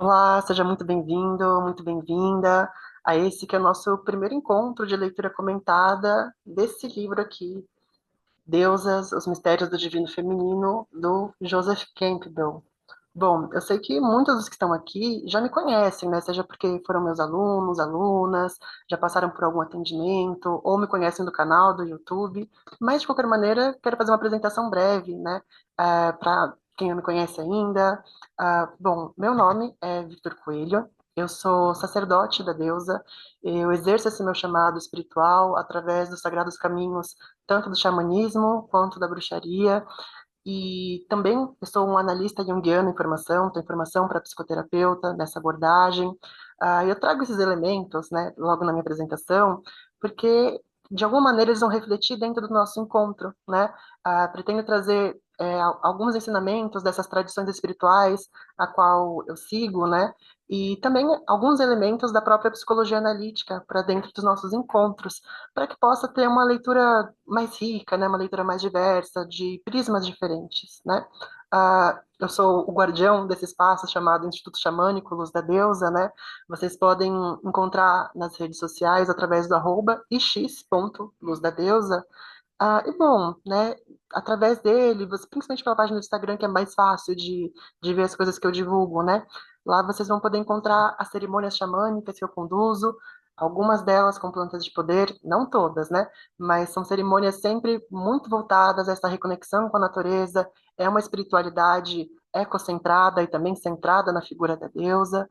Olá, seja muito bem-vindo, muito bem-vinda a esse que é o nosso primeiro encontro de leitura comentada desse livro aqui, Deusas, os Mistérios do Divino Feminino, do Joseph Campbell. Bom, eu sei que muitos dos que estão aqui já me conhecem, né? Seja porque foram meus alunos, alunas, já passaram por algum atendimento, ou me conhecem do canal, do YouTube. Mas, de qualquer maneira, quero fazer uma apresentação breve, né? Para quem não me conhece ainda. Bom, meu nome é Victor Coelho, eu sou sacerdote da deusa, eu exerço esse meu chamado espiritual através dos sagrados caminhos, tanto do xamanismo quanto da bruxaria, e também eu sou um analista junguiano em formação, tenho formação para psicoterapeuta nessa abordagem. Eu trago esses elementos, né, logo na minha apresentação, porque de alguma maneira eles vão refletir dentro do nosso encontro, né? Pretendo trazer alguns ensinamentos dessas tradições espirituais a qual eu sigo, né? E também alguns elementos da própria psicologia analítica para dentro dos nossos encontros, para que possa ter uma leitura mais rica, né, uma leitura mais diversa, de prismas diferentes, né? Eu sou o guardião desse espaço chamado Instituto Xamânico Luz da Deusa, né? Vocês podem encontrar nas redes sociais através do @ix.luzdadeusa. E bom, né, através dele, principalmente pela página do Instagram, que é mais fácil de ver as coisas que eu divulgo, né? Lá vocês vão poder encontrar as cerimônias xamânicas que eu conduzo, algumas delas com plantas de poder, não todas, né? Mas são cerimônias sempre muito voltadas a essa reconexão com a natureza, é uma espiritualidade ecocentrada e também centrada na figura da deusa.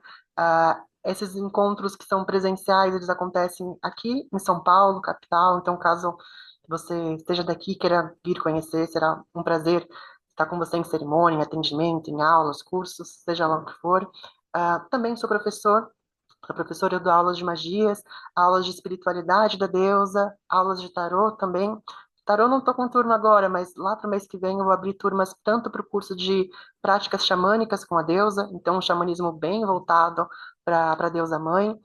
Esses encontros que são presenciais, eles acontecem aqui em São Paulo, capital, então caso você esteja daqui e queira vir conhecer, será um prazer estar com você em cerimônia, em atendimento, em aulas, cursos, seja lá o que for. Também sou professora, eu dou aulas de magias, aulas de espiritualidade da deusa, aulas de tarô também. Tarô não estou com turno agora, mas lá para o mês que vem eu vou abrir turmas tanto para o curso de práticas xamânicas com a deusa, então um xamanismo bem voltado para a deusa mãe,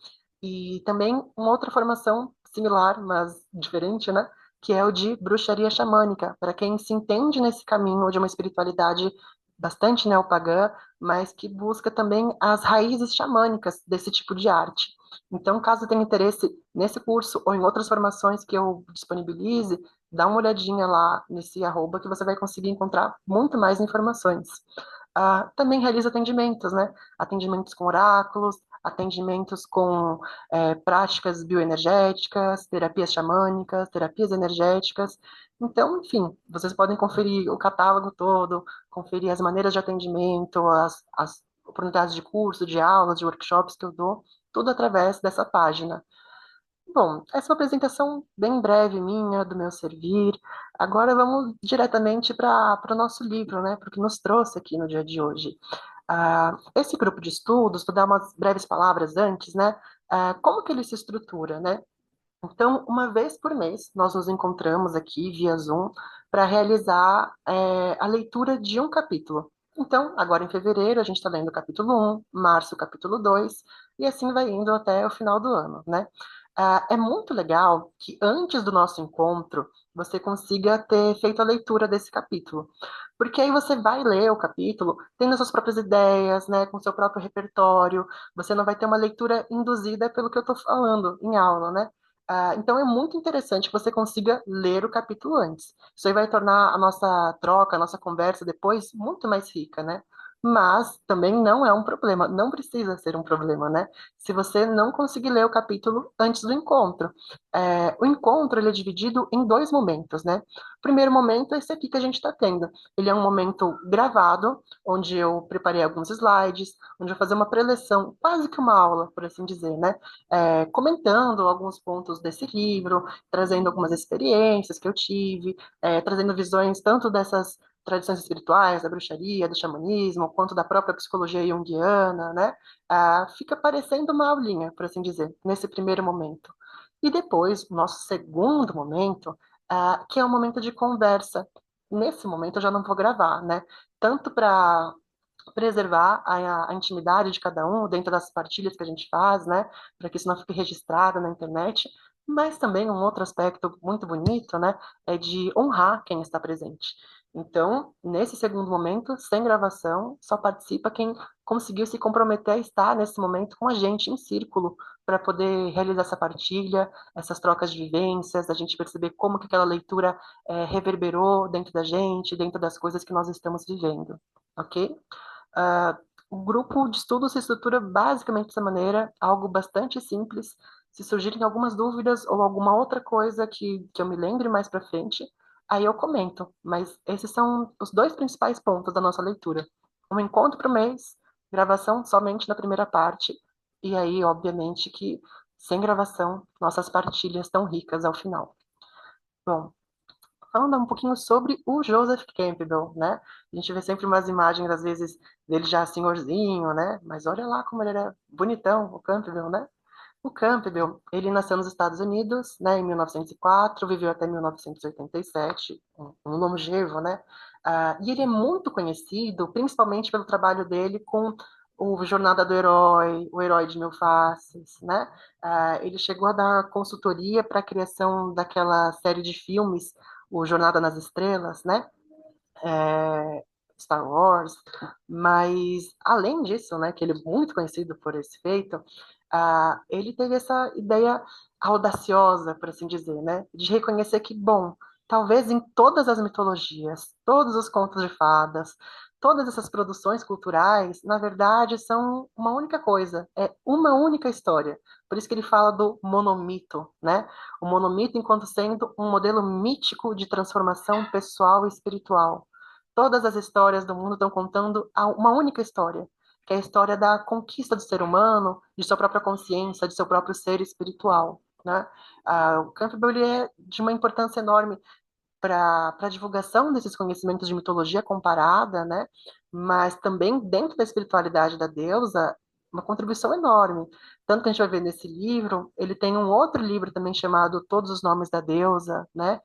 e também uma outra formação similar, mas diferente, né? Que é o de bruxaria xamânica, para quem se entende nesse caminho de uma espiritualidade bastante neopagã, mas que busca também as raízes xamânicas desse tipo de arte. Então, caso tenha interesse nesse curso ou em outras formações que eu disponibilize, dá uma olhadinha lá nesse arroba que você vai conseguir encontrar muito mais informações. Também realiza atendimentos, né? Atendimentos com oráculos, atendimentos com práticas bioenergéticas, terapias xamânicas, terapias energéticas. Então, enfim, vocês podem conferir o catálogo todo, conferir as maneiras de atendimento, as oportunidades de curso, de aulas, de workshops que eu dou, tudo através dessa página. Bom, essa é uma apresentação bem breve minha, do meu servir. Agora vamos diretamente para o nosso livro, né, para o que nos trouxe aqui no dia de hoje. Esse grupo de estudos, vou dar umas breves palavras antes, né, como que ele se estrutura, né? Então, uma vez por mês, nós nos encontramos aqui via Zoom para realizar a leitura de um capítulo. Então, agora em fevereiro, a gente está lendo o capítulo 1, março, o capítulo 2, e assim vai indo até o final do ano, né? É muito legal que antes do nosso encontro, você consiga ter feito a leitura desse capítulo. Porque aí você vai ler o capítulo tendo as suas próprias ideias, né, com seu próprio repertório, você não vai ter uma leitura induzida pelo que eu estou falando em aula, né? Então é muito interessante que você consiga ler o capítulo antes. Isso aí vai tornar a nossa troca, a nossa conversa depois muito mais rica, né? Mas também não é um problema, não precisa ser um problema, né? Se você não conseguir ler o capítulo antes do encontro. O encontro ele é dividido em dois momentos, né? O primeiro momento é esse aqui que a gente está tendo. Ele é um momento gravado, onde eu preparei alguns slides, onde eu vou fazer uma preleção, quase que uma aula, por assim dizer, né? Comentando alguns pontos desse livro, trazendo algumas experiências que eu tive, trazendo visões tanto dessas tradições espirituais, da bruxaria, do xamanismo, quanto da própria psicologia junguiana, né? Fica parecendo uma aulinha, por assim dizer, nesse primeiro momento. E depois, o nosso segundo momento, que é um momento de conversa. Nesse momento eu já não vou gravar, né? Tanto para preservar a intimidade de cada um dentro das partilhas que a gente faz, né, para que isso não fique registrado na internet, mas também um outro aspecto muito bonito, né, é de honrar quem está presente. Então, nesse segundo momento, sem gravação, só participa quem conseguiu se comprometer a estar nesse momento com a gente em círculo para poder realizar essa partilha, essas trocas de vivências, a gente perceber como que aquela leitura reverberou dentro da gente, dentro das coisas que nós estamos vivendo, ok? Uh, o grupo de estudo se estrutura basicamente dessa maneira, algo bastante simples. Se surgirem algumas dúvidas ou alguma outra coisa que eu me lembre mais para frente, aí eu comento. Mas esses são os dois principais pontos da nossa leitura. Um encontro por mês, gravação somente na primeira parte, e aí, obviamente, que sem gravação, nossas partilhas tão ricas ao final. Bom, falando um pouquinho sobre o Joseph Campbell, né? A gente vê sempre umas imagens, às vezes, dele já senhorzinho, né? Mas olha lá como ele era bonitão, o Campbell, né? O Campbell, ele nasceu nos Estados Unidos, né, em 1904, viveu até 1987, um longevo, né? E ele é muito conhecido, principalmente pelo trabalho dele com o Jornada do Herói, O Herói de Mil Faces, né? Ele chegou a dar consultoria para a criação daquela série de filmes, o Jornada nas Estrelas, né? É, Star Wars, mas além disso, né, que ele é muito conhecido por esse feito, ele teve essa ideia audaciosa, por assim dizer, né, de reconhecer que, bom, talvez em todas as mitologias, todos os contos de fadas, todas essas produções culturais, na verdade, são uma única coisa, é uma única história. Por isso que ele fala do monomito, né? O monomito enquanto sendo um modelo mítico de transformação pessoal e espiritual. Todas as histórias do mundo estão contando uma única história, que é a história da conquista do ser humano, de sua própria consciência, de seu próprio ser espiritual, né? O Campbell ele é de uma importância enorme para a divulgação desses conhecimentos de mitologia comparada, né? Mas também dentro da espiritualidade da deusa, uma contribuição enorme. Tanto que a gente vai ver nesse livro, ele tem um outro livro também chamado Todos os Nomes da Deusa, né?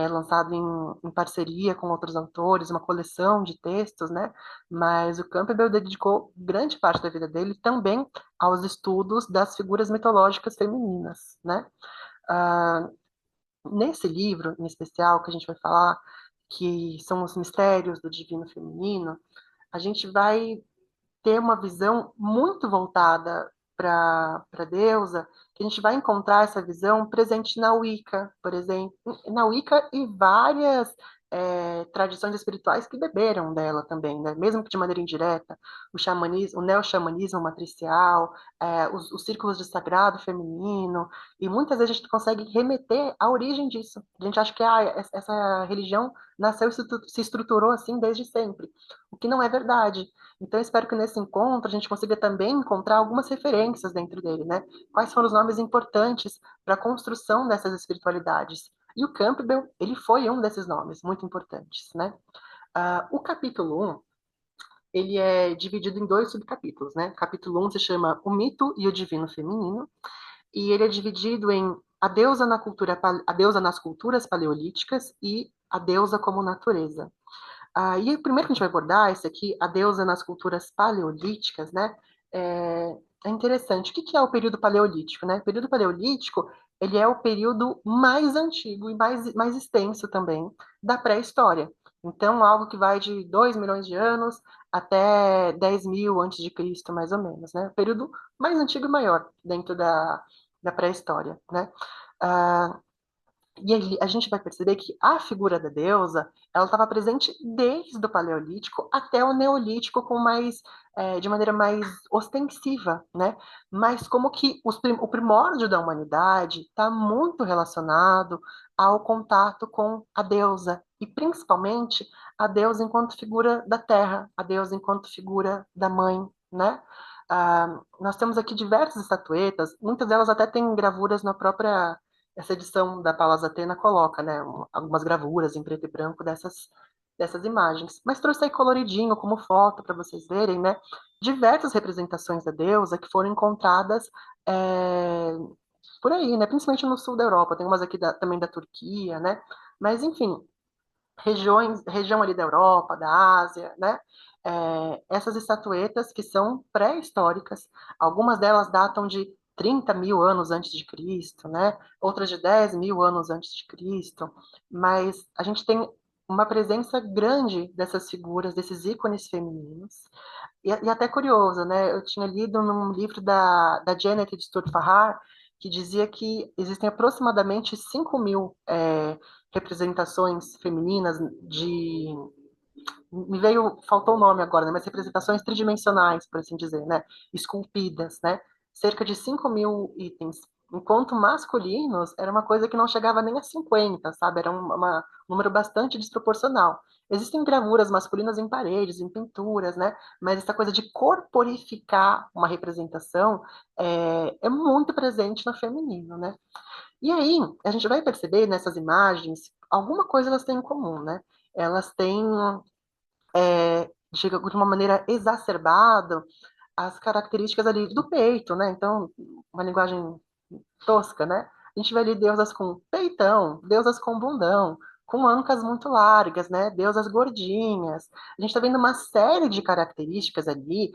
Lançado em parceria com outros autores, uma coleção de textos, né? Mas o Campbell dedicou grande parte da vida dele também aos estudos das figuras mitológicas femininas, né? Ah, Nesse livro, em especial, que a gente vai falar, que são os mistérios do divino feminino, a gente vai ter uma visão muito voltada para a deusa, que a gente vai encontrar essa visão presente na Wicca, por exemplo, na Wicca e várias tradições espirituais que beberam dela também, né? Mesmo que de maneira indireta, o xamanismo, o neo-xamanismo matricial, os círculos de sagrado feminino, e muitas vezes a gente consegue remeter à origem disso. A gente acha que essa religião nasceu e se estruturou assim desde sempre, o que não é verdade. Então, eu espero que nesse encontro a gente consiga também encontrar algumas referências dentro dele, né? Quais foram os nomes importantes para a construção dessas espiritualidades? E o Campbell, ele foi um desses nomes muito importantes, né? O capítulo 1, ele é dividido em dois subcapítulos, né? O capítulo 1 se chama O Mito e o Divino Feminino, e ele é dividido em a deusa nas culturas paleolíticas e a deusa como natureza. E o primeiro que a gente vai abordar, esse aqui, a deusa nas culturas paleolíticas, né? É interessante. O que é o período paleolítico, né? O período paleolítico, ele é o período mais antigo e mais extenso também da pré-história. Então, algo que vai de 2 milhões de anos até 10 mil antes de Cristo, mais ou menos, né? O período mais antigo e maior dentro da pré-história, né? Ah, e aí a gente vai perceber que a figura da deusa, ela estava presente desde o Paleolítico até o Neolítico de maneira mais ostensiva, né? Mas como que o primórdio da humanidade está muito relacionado ao contato com a deusa, e principalmente a deusa enquanto figura da terra, a deusa enquanto figura da mãe, né? Nós temos aqui diversas estatuetas, muitas delas até têm gravuras na própria essa edição da Palas Atena coloca, né, algumas gravuras em preto e branco dessas imagens. Mas trouxe aí coloridinho como foto para vocês verem, né, diversas representações da deusa que foram encontradas é, por aí, né, principalmente no sul da Europa. Tem umas aqui também da Turquia, né, mas enfim, região ali da Europa, da Ásia, né, essas estatuetas que são pré-históricas, algumas delas datam de 30 mil anos antes de Cristo, né? Outras de 10 mil anos antes de Cristo, mas a gente tem uma presença grande dessas figuras, desses ícones femininos. E até curioso, né? Eu tinha lido num livro da Janet de Sturm-Farrar, que dizia que existem aproximadamente 5.000 representações femininas de me veio, faltou o nome agora, né? Mas representações tridimensionais, por assim dizer, né? Esculpidas, né? Cerca de 5.000 itens. Enquanto masculinos, era uma coisa que não chegava nem a 50, sabe? Era um número bastante desproporcional. Existem gravuras masculinas em paredes, em pinturas, né? Mas essa coisa de corporificar uma representação é muito presente no feminino, né? E aí, a gente vai perceber nessas imagens, alguma coisa elas têm em comum, né? Elas têm chega de uma maneira exacerbada as características ali do peito, né? Então, uma linguagem tosca, né? A gente vê ali deusas com peitão, deusas com bundão, com ancas muito largas, né? Deusas gordinhas. A gente está vendo uma série de características ali,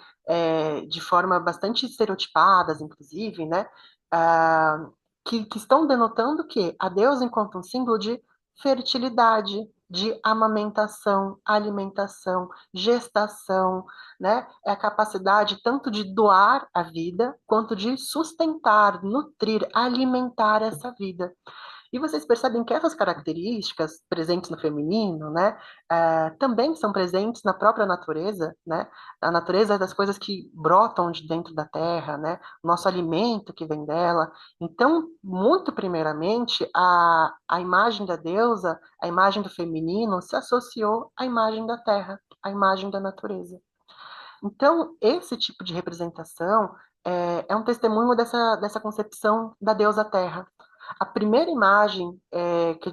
de forma bastante estereotipadas, inclusive, né? Ah, que estão denotando que a deusa enquanto um símbolo de fertilidade, de amamentação, alimentação, gestação, né? É a capacidade tanto de doar a vida, quanto de sustentar, nutrir, alimentar essa vida. E vocês percebem que essas características presentes no feminino, né, também são presentes na própria natureza, né? A natureza é das coisas que brotam de dentro da terra, né? O nosso alimento que vem dela. Então, muito primeiramente, a imagem da deusa, a imagem do feminino, se associou à imagem da terra, à imagem da natureza. Então, esse tipo de representação é um testemunho dessa concepção da deusa Terra. A primeira imagem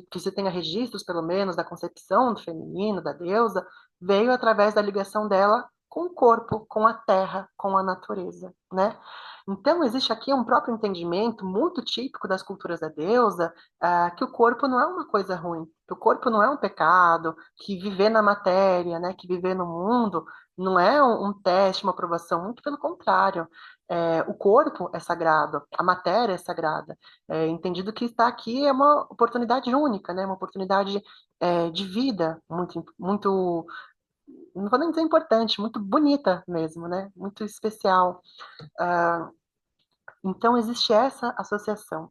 que se tenha registros, pelo menos, da concepção do feminino, da deusa, veio através da ligação dela com o corpo, com a terra, com a natureza, né? Então, existe aqui um próprio entendimento muito típico das culturas da deusa, que o corpo não é uma coisa ruim, que o corpo não é um pecado, que viver na matéria, né, que viver no mundo, não é um teste, uma aprovação, muito pelo contrário. O corpo é sagrado, a matéria é sagrada. Entendido que estar aqui é uma oportunidade única, né? Uma oportunidade de vida muito, muito, não vou nem dizer importante, muito bonita mesmo, né? Muito especial. Então, existe essa associação.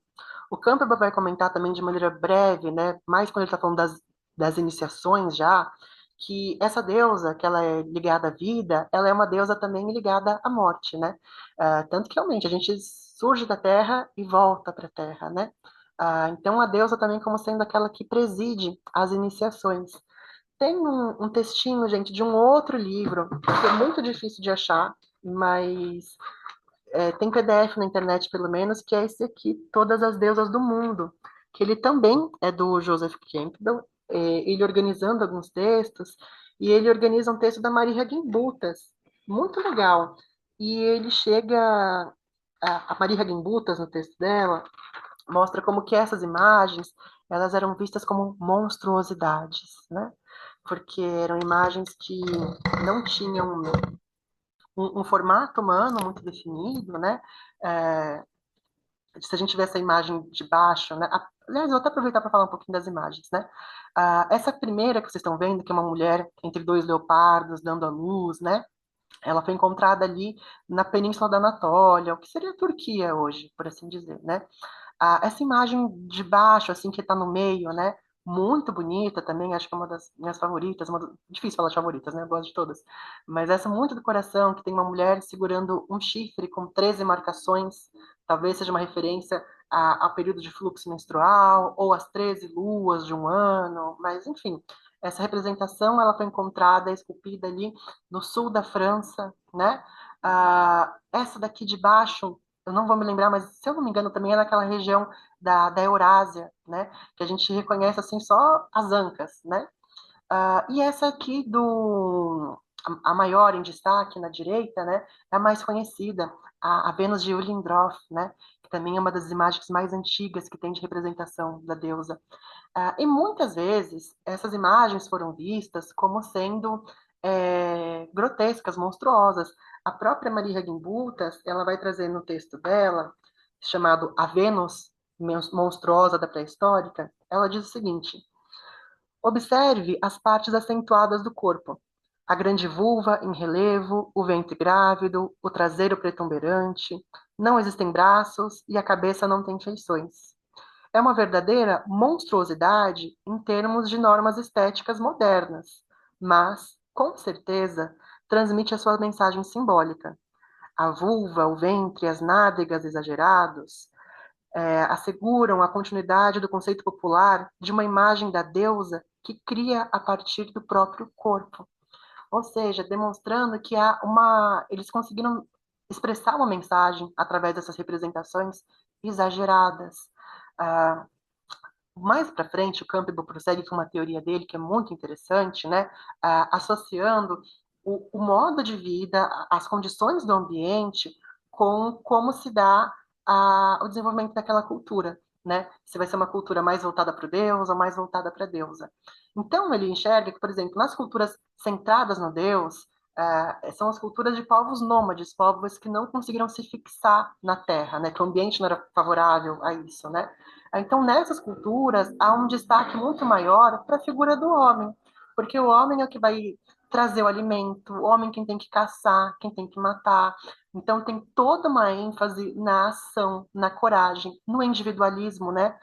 O Campbell vai comentar também de maneira breve, né, mais quando ele está falando das iniciações já, que essa deusa, que ela é ligada à vida, ela é uma deusa também ligada à morte, né? Tanto que realmente a gente surge da terra e volta para a terra, né? Então a deusa também como sendo aquela que preside as iniciações. Tem um textinho, gente, de um outro livro, que é muito difícil de achar, mas tem PDF na internet, pelo menos, que é esse aqui, Todas as Deusas do Mundo, que ele também é do Joseph Campbell, ele organizando alguns textos, e ele organiza um texto da Maria Guimbutas, muito legal. E ele chega, a Maria Guimbutas, no texto dela, mostra como que essas imagens, elas eram vistas como monstruosidades, né? Porque eram imagens que não tinham um formato humano muito definido, né? É, se a gente vê essa imagem de baixo, né? Aliás, eu vou até aproveitar para falar um pouquinho das imagens, né? Essa primeira que vocês estão vendo, que é uma mulher entre dois leopardos dando à luz, né? Ela foi encontrada ali na Península da Anatólia, o que seria a Turquia hoje, por assim dizer, né? Essa imagem de baixo, assim, que está no meio, né? Muito bonita também, acho que é uma das minhas favoritas, difícil falar de favoritas, né? Eu gosto de todas. Mas essa muito do coração, que tem uma mulher segurando um chifre com 13 marcações, talvez seja uma referência ao período de fluxo menstrual, ou às 13 luas de um ano, mas enfim, essa representação ela foi encontrada, esculpida ali no sul da França, né? Essa daqui de baixo eu não vou me lembrar, mas se eu não me engano também é naquela região da Eurásia, né? Que a gente reconhece assim só as ancas, né? E essa aqui a maior em destaque na direita, né? É a mais conhecida, a Vênus de Ullendorf, né? Que também é uma das imagens mais antigas que tem de representação da deusa. E muitas vezes essas imagens foram vistas como sendo grotescas, monstruosas. A própria Maria Reguembutas, ela vai trazer no texto dela, chamado A Vênus Monstruosa da Pré-Histórica, ela diz o seguinte: Observe as partes acentuadas do corpo. A grande vulva em relevo, o ventre grávido, o traseiro pretumberante, não existem braços e a cabeça não tem feições. É uma verdadeira monstruosidade em termos de normas estéticas modernas, mas, com certeza, transmite a sua mensagem simbólica. A vulva, o ventre, as nádegas exagerados, asseguram a continuidade do conceito popular de uma imagem da deusa que cria a partir do próprio corpo. Ou seja, demonstrando que eles conseguiram expressar uma mensagem através dessas representações exageradas. Ah, Mais para frente, o Campbell prossegue com uma teoria dele que é muito interessante, né? Associando o modo de vida, as condições do ambiente, com como se dá o desenvolvimento daquela cultura, né? Se vai ser uma cultura mais voltada para o Deus ou mais voltada para a deusa. Então, ele enxerga que, por exemplo, nas culturas centradas no Deus, são as culturas de povos nômades, povos que não conseguiram se fixar na terra, né? Que o ambiente não era favorável a isso, né? Então, nessas culturas, há um destaque muito maior para a figura do homem, porque o homem é o que vai trazer o alimento, o homem quem tem que caçar, quem tem que matar. Então, tem toda uma ênfase na ação, na coragem, no individualismo, né?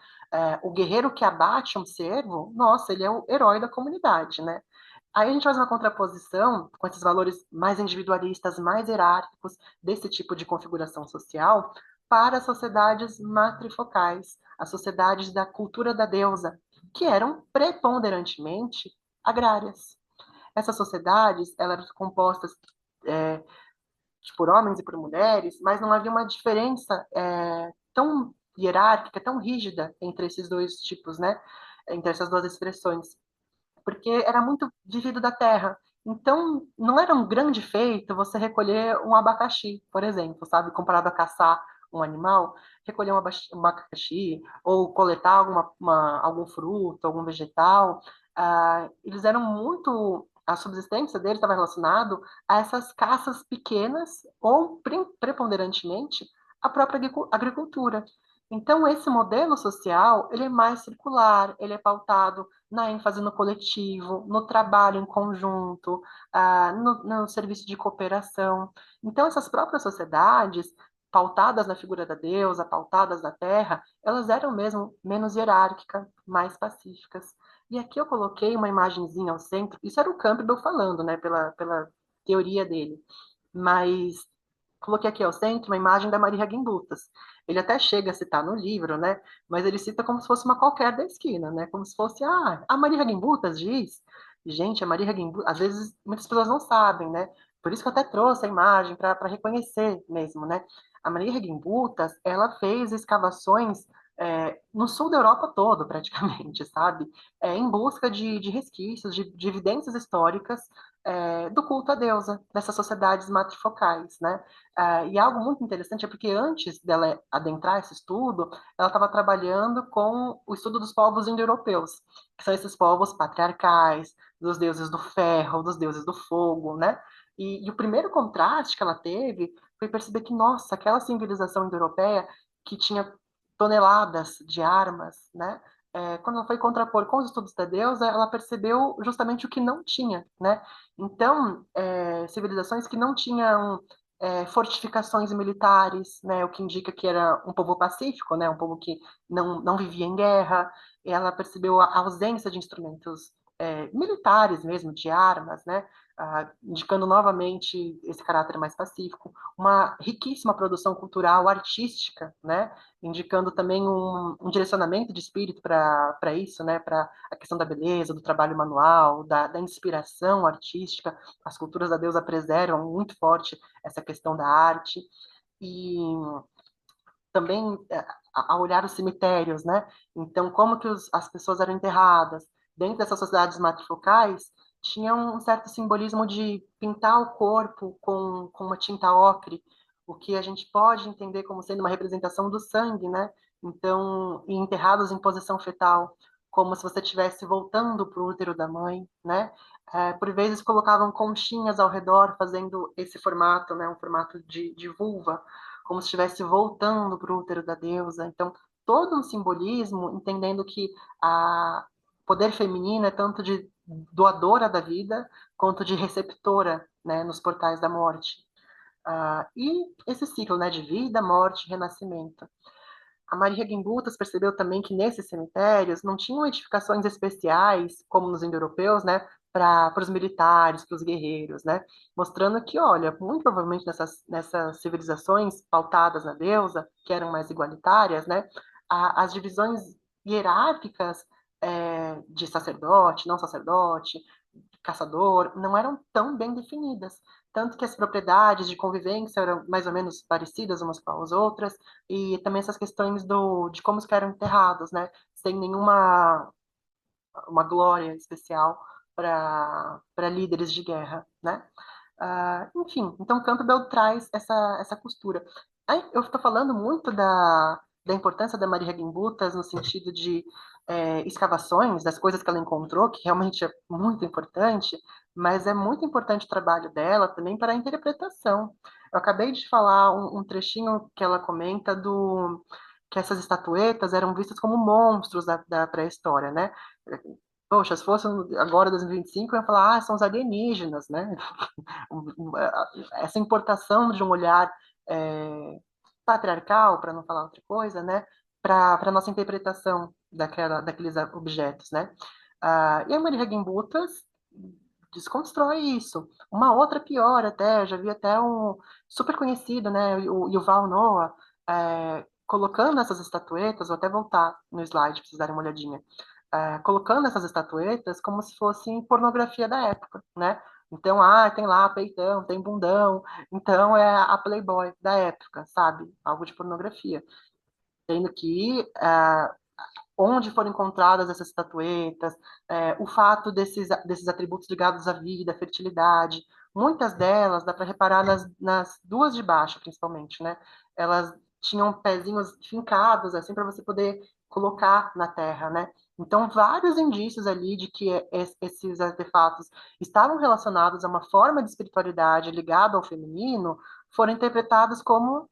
O guerreiro que abate um cervo, nossa, ele é o herói da comunidade, né? Aí a gente faz uma contraposição com esses valores mais individualistas, mais hierárquicos desse tipo de configuração social para as sociedades matrifocais, as sociedades da cultura da deusa, que eram preponderantemente agrárias. Essas sociedades, elas eram compostas é, por homens e por mulheres, mas não havia uma diferença tão hierárquica, tão rígida entre esses dois tipos, né? Entre essas duas expressões, porque era muito vivido da terra. Então, não era um grande feito você recolher um abacaxi, por exemplo, sabe? Comparado a caçar um animal, recolher um abacaxi ou coletar algum fruto, algum vegetal. Eles eram muito. A subsistência deles estava relacionado a essas caças pequenas ou preponderantemente a própria agricultura. Então, esse modelo social, ele é mais circular, ele é pautado na ênfase no coletivo, no trabalho em conjunto, no serviço de cooperação. Então, essas próprias sociedades, pautadas na figura da deusa, pautadas na terra, elas eram mesmo menos hierárquicas, mais pacíficas. E aqui eu coloquei uma imagenzinha ao centro, isso era o Campbell falando, né, pela teoria dele, mas coloquei aqui ao centro uma imagem da Maria Guimbutas. Ele até chega a citar no livro, né? Mas ele cita como se fosse uma qualquer da esquina, né? Como se fosse, a Maria Guimbutas diz. Gente, a Maria Guimbutas, às vezes muitas pessoas não sabem, né? Por isso que eu até trouxe a imagem para reconhecer mesmo, né? A Maria Guimbutas, ela fez escavações no sul da Europa todo, praticamente, sabe? Em busca de resquícios, de evidências históricas do culto à deusa, dessas sociedades matrifocais, né? E algo muito interessante é porque antes dela adentrar esse estudo, ela estava trabalhando com o estudo dos povos indo-europeus, que são esses povos patriarcais, dos deuses do ferro, dos deuses do fogo, né? E o primeiro contraste que ela teve foi perceber que, nossa, aquela civilização indo-europeia que tinha toneladas de armas, né? Quando ela foi contrapor com os estudos da deusa, ela percebeu justamente o que não tinha, né? Então, civilizações que não tinham fortificações militares, né, o que indica que era um povo pacífico, né, um povo que não vivia em guerra. Ela percebeu a ausência de instrumentos militares mesmo, de armas, né, indicando novamente esse caráter mais pacífico. Uma riquíssima produção cultural, artística, né, indicando também um direcionamento de espírito para isso, né, para a questão da beleza, do trabalho manual, da inspiração artística. As culturas da deusa preservam muito forte essa questão da arte, e também a olhar os cemitérios, né? Então, como que as pessoas eram enterradas dentro dessas sociedades matrifocais, tinha um certo simbolismo de pintar o corpo com uma tinta ocre, o que a gente pode entender como sendo uma representação do sangue, né? Então, e enterrados em posição fetal, como se você estivesse voltando para o útero da mãe, né? Por vezes colocavam conchinhas ao redor, fazendo esse formato, né? Um formato de vulva, como se estivesse voltando para o útero da deusa. Então, todo um simbolismo, entendendo que poder feminino é tanto de doadora da vida quanto de receptora, né, nos portais da morte. E esse ciclo, né, de vida, morte, renascimento. A Maria Guimbutas percebeu também que nesses cemitérios não tinham edificações especiais, como nos indo-europeus, né, para os militares, para os guerreiros, né, mostrando que, olha, muito provavelmente nessas civilizações pautadas na deusa, que eram mais igualitárias, né, as divisões hierárquicas de sacerdote, não sacerdote, caçador, não eram tão bem definidas. Tanto que as propriedades de convivência eram mais ou menos parecidas umas com as outras, e também essas questões de como que eram enterrados, né? Sem nenhuma uma glória especial para líderes de guerra, né? Enfim, então Campbell traz essa costura. Aí, eu estou falando muito da importância da Maria Guimbutas no sentido de escavações, das coisas que ela encontrou, que realmente é muito importante, mas é muito importante o trabalho dela também para a interpretação. Eu acabei de falar um trechinho que ela comenta do que essas estatuetas eram vistas como monstros da pré-história, né? Poxa, se fosse agora 2025, eu ia falar, são os alienígenas, né? Essa importação de um olhar patriarcal, para não falar outra coisa, né, para a nossa interpretação daqueles objetos, né. E a Maria Guimbutas desconstrói isso. Uma outra pior até, já vi até um super conhecido, né, o Yuval Noah, colocando essas estatuetas, vou até voltar no slide para vocês darem uma olhadinha, colocando essas estatuetas como se fossem pornografia da época, né? Então, tem lá peitão, tem bundão, então é a Playboy da época, sabe? Algo de pornografia. Tendo que onde foram encontradas essas estatuetas, o fato desses atributos ligados à vida, à fertilidade, muitas delas dá para reparar nas duas de baixo, principalmente, né? Elas tinham pezinhos fincados, assim, para você poder colocar na terra, né? Então, vários indícios ali de que esses artefatos estavam relacionados a uma forma de espiritualidade ligada ao feminino foram interpretados como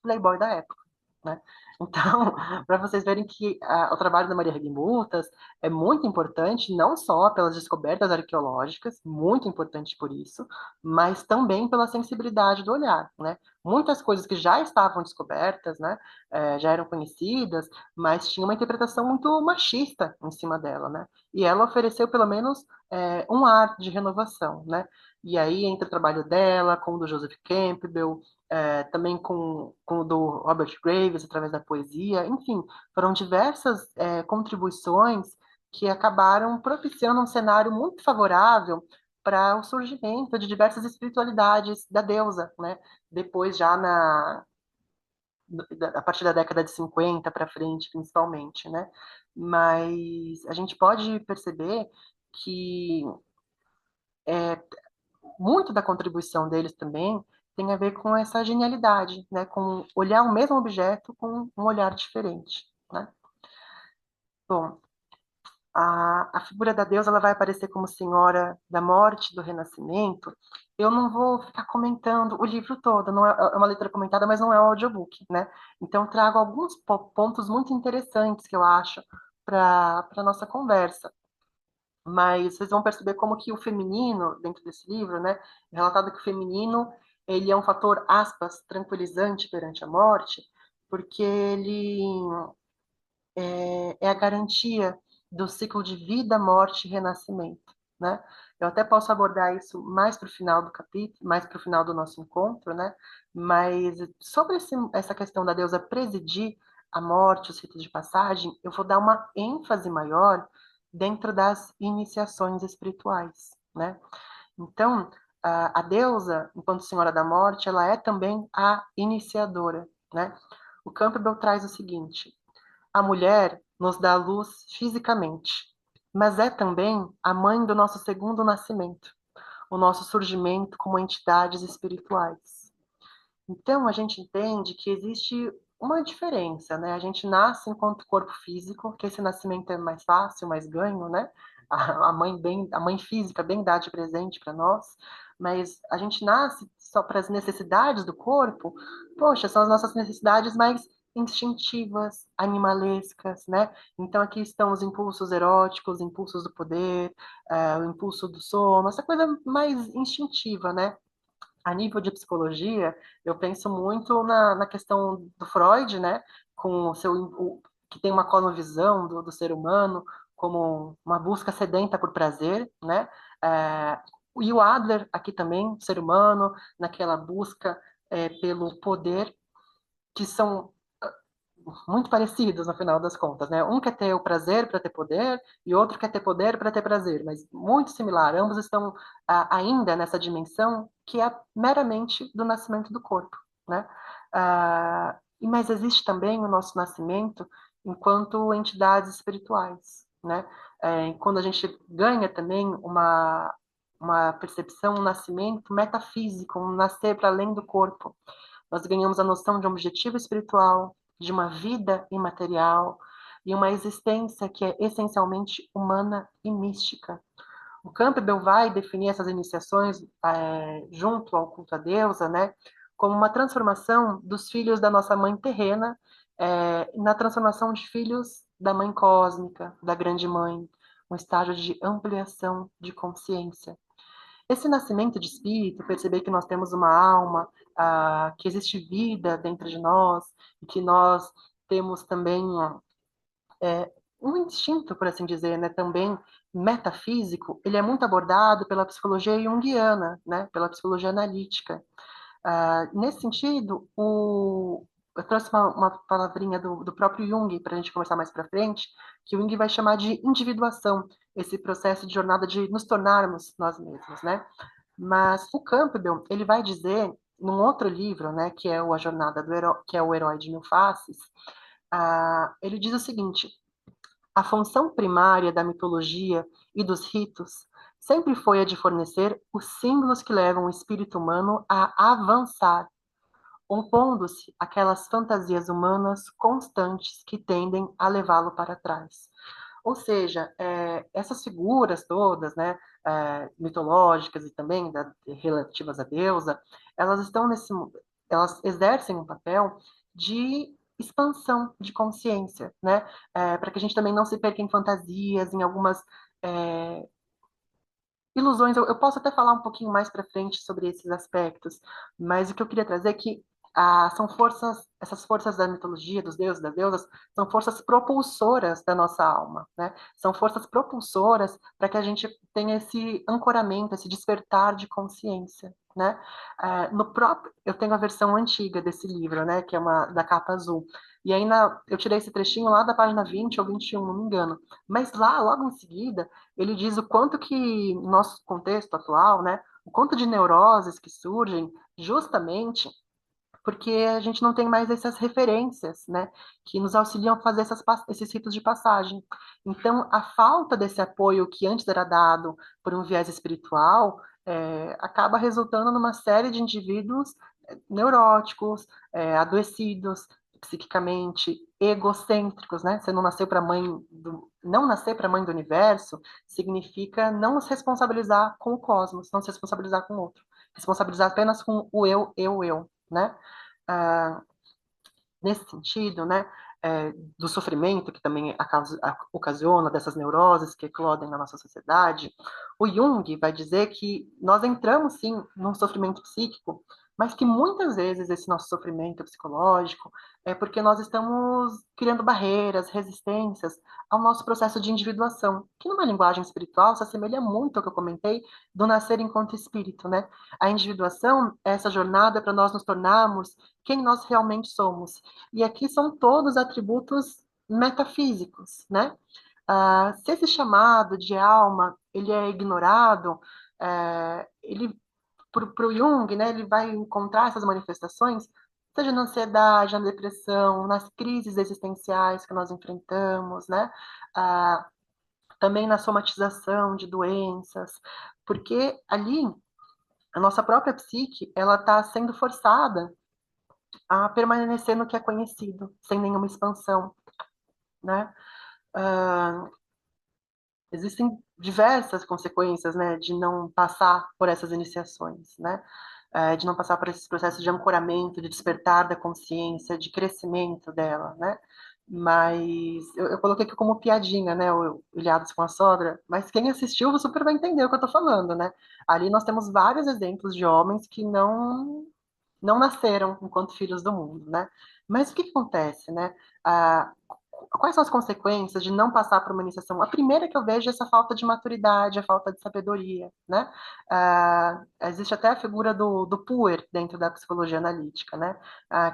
Playboy da época, né? Então, para vocês verem que o trabalho da Maria Reguimutas é muito importante, não só pelas descobertas arqueológicas, muito importante por isso, mas também pela sensibilidade do olhar, né? Muitas coisas que já estavam descobertas, né, já eram conhecidas, mas tinha uma interpretação muito machista em cima dela, né? E ela ofereceu pelo menos um ar de renovação, né? E aí entra o trabalho dela, com o do Joseph Campbell, também com o do Robert Graves, através da poesia, enfim, foram diversas contribuições que acabaram propiciando um cenário muito favorável para o surgimento de diversas espiritualidades da deusa, né? Depois já a partir da década de 50 para frente, principalmente, né? Mas a gente pode perceber que muito da contribuição deles também tem a ver com essa genialidade, né? Com olhar o mesmo objeto com um olhar diferente, né? Bom, a figura da deusa ela vai aparecer como senhora da morte, do renascimento. Eu não vou ficar comentando o livro todo, não é uma leitura comentada, mas não é um audiobook, né? Então trago alguns pontos muito interessantes que eu acho para a nossa conversa. Mas vocês vão perceber como que o feminino, dentro desse livro, né, é relatado que o feminino, ele é um fator, aspas, tranquilizante perante a morte, porque ele é a garantia do ciclo de vida, morte e renascimento, né? Eu até posso abordar isso mais para o final do capítulo, mais para o final do nosso encontro, né? Mas sobre essa questão da deusa presidir a morte, os ritos de passagem, eu vou dar uma ênfase maior dentro das iniciações espirituais, né? Então, a deusa, enquanto Senhora da Morte, ela é também a iniciadora, né? O Campbell traz o seguinte: a mulher nos dá luz fisicamente, mas é também a mãe do nosso segundo nascimento, o nosso surgimento como entidades espirituais. Então, a gente entende que existe uma diferença, né? A gente nasce enquanto corpo físico, que esse nascimento é mais fácil, mais ganho, né? A mãe física bem dá de presente para nós, mas a gente nasce só para as necessidades do corpo. Poxa, são as nossas necessidades mais instintivas, animalescas, né? Então aqui estão os impulsos eróticos, os impulsos do poder, o impulso do sono, essa coisa mais instintiva, né? A nível de psicologia, eu penso muito na questão do Freud, né? Com que tem uma cosmovisão do ser humano como uma busca sedenta por prazer, né? É, e o Adler aqui também, ser humano, naquela busca pelo poder, que são muito parecidos no final das contas, né? Um quer ter o prazer para ter poder e outro quer ter poder para ter prazer, mas muito similar. Ambos estão ainda nessa dimensão que é meramente do nascimento do corpo, né? Mas existe também o nosso nascimento enquanto entidades espirituais, né? Quando a gente ganha também uma percepção, um nascimento metafísico, um nascer para além do corpo. Nós ganhamos a noção de um objetivo espiritual, de uma vida imaterial e uma existência que é essencialmente humana e mística. O Campbell vai definir essas iniciações junto ao culto à deusa, né, como uma transformação dos filhos da nossa mãe terrena na transformação de filhos da mãe cósmica, da grande mãe, um estágio de ampliação de consciência. Esse nascimento de espírito, perceber que nós temos uma alma, que existe vida dentro de nós, e que nós temos também um instinto, por assim dizer, né, também metafísico, ele é muito abordado pela psicologia junguiana, né, pela psicologia analítica. Nesse sentido, eu trouxe uma palavrinha do próprio Jung para a gente conversar mais para frente, que o Jung vai chamar de individuação, esse processo de jornada de nos tornarmos nós mesmos, né? Mas o Campbell, ele vai dizer, num outro livro, né, que é A Jornada do Herói, que é o Herói de Mil Faces, ele diz o seguinte: a função primária da mitologia e dos ritos sempre foi a de fornecer os símbolos que levam o espírito humano a avançar, opondo-se àquelas fantasias humanas constantes que tendem a levá-lo para trás. Ou seja, essas figuras todas, né, mitológicas e também relativas à deusa, elas estão elas exercem um papel de expansão de consciência, né, para que a gente também não se perca em fantasias, em algumas é, ilusões. Eu posso até falar um pouquinho mais para frente sobre esses aspectos, mas o que eu queria trazer é que são forças, essas forças da mitologia, dos deuses, das deusas, são forças propulsoras da nossa alma, né? São forças propulsoras para que a gente tenha esse ancoramento, esse despertar de consciência, né? No próprio, eu tenho a versão antiga desse livro, né? Que é uma da capa azul. E aí eu tirei esse trechinho lá da página 20 ou 21, não me engano. Mas lá, logo em seguida, ele diz o quanto que, no nosso contexto atual, né, o quanto de neuroses que surgem justamente porque a gente não tem mais essas referências, né, que nos auxiliam a fazer esses ritos de passagem. Então, a falta desse apoio que antes era dado por um viés espiritual acaba resultando numa série de indivíduos neuróticos, adoecidos psiquicamente, egocêntricos, né? Você não nasceu para não nascer para mãe do universo significa não se responsabilizar com o cosmos, não se responsabilizar com o outro, responsabilizar apenas com o eu, né? Ah, Nesse sentido, né, do sofrimento que também ocasiona, dessas neuroses que eclodem na nossa sociedade, o Jung vai dizer que nós entramos, sim, num sofrimento psíquico, mas que muitas vezes esse nosso sofrimento psicológico é porque nós estamos criando barreiras, resistências ao nosso processo de individuação, que numa linguagem espiritual se assemelha muito ao que eu comentei do nascer enquanto espírito, né? A individuação é essa jornada para nós nos tornarmos quem nós realmente somos. E aqui são todos atributos metafísicos, né? Se esse chamado de alma ele é ignorado, ele para o Jung, né, ele vai encontrar essas manifestações, seja na ansiedade, na depressão, nas crises existenciais que nós enfrentamos, né? Também na somatização de doenças, porque ali a nossa própria psique ela está sendo forçada a permanecer no que é conhecido, sem nenhuma expansão, né? Uh, Existem diversas consequências, né, de não passar por essas iniciações, né? de não passar por esses processos de ancoramento, de despertar da consciência, de crescimento dela, né? Mas eu coloquei aqui como piadinha, né? O Ilhados com a Sogra, mas quem assistiu super vai entender o que eu tô falando, né? Ali nós temos vários exemplos de homens que não nasceram enquanto filhos do mundo, né? Mas o que que acontece, né? Ah, quais são as consequências de não passar por uma iniciação? A primeira que eu vejo é essa falta de maturidade, a falta de sabedoria, né? Existe até a figura do puer dentro da psicologia analítica, né?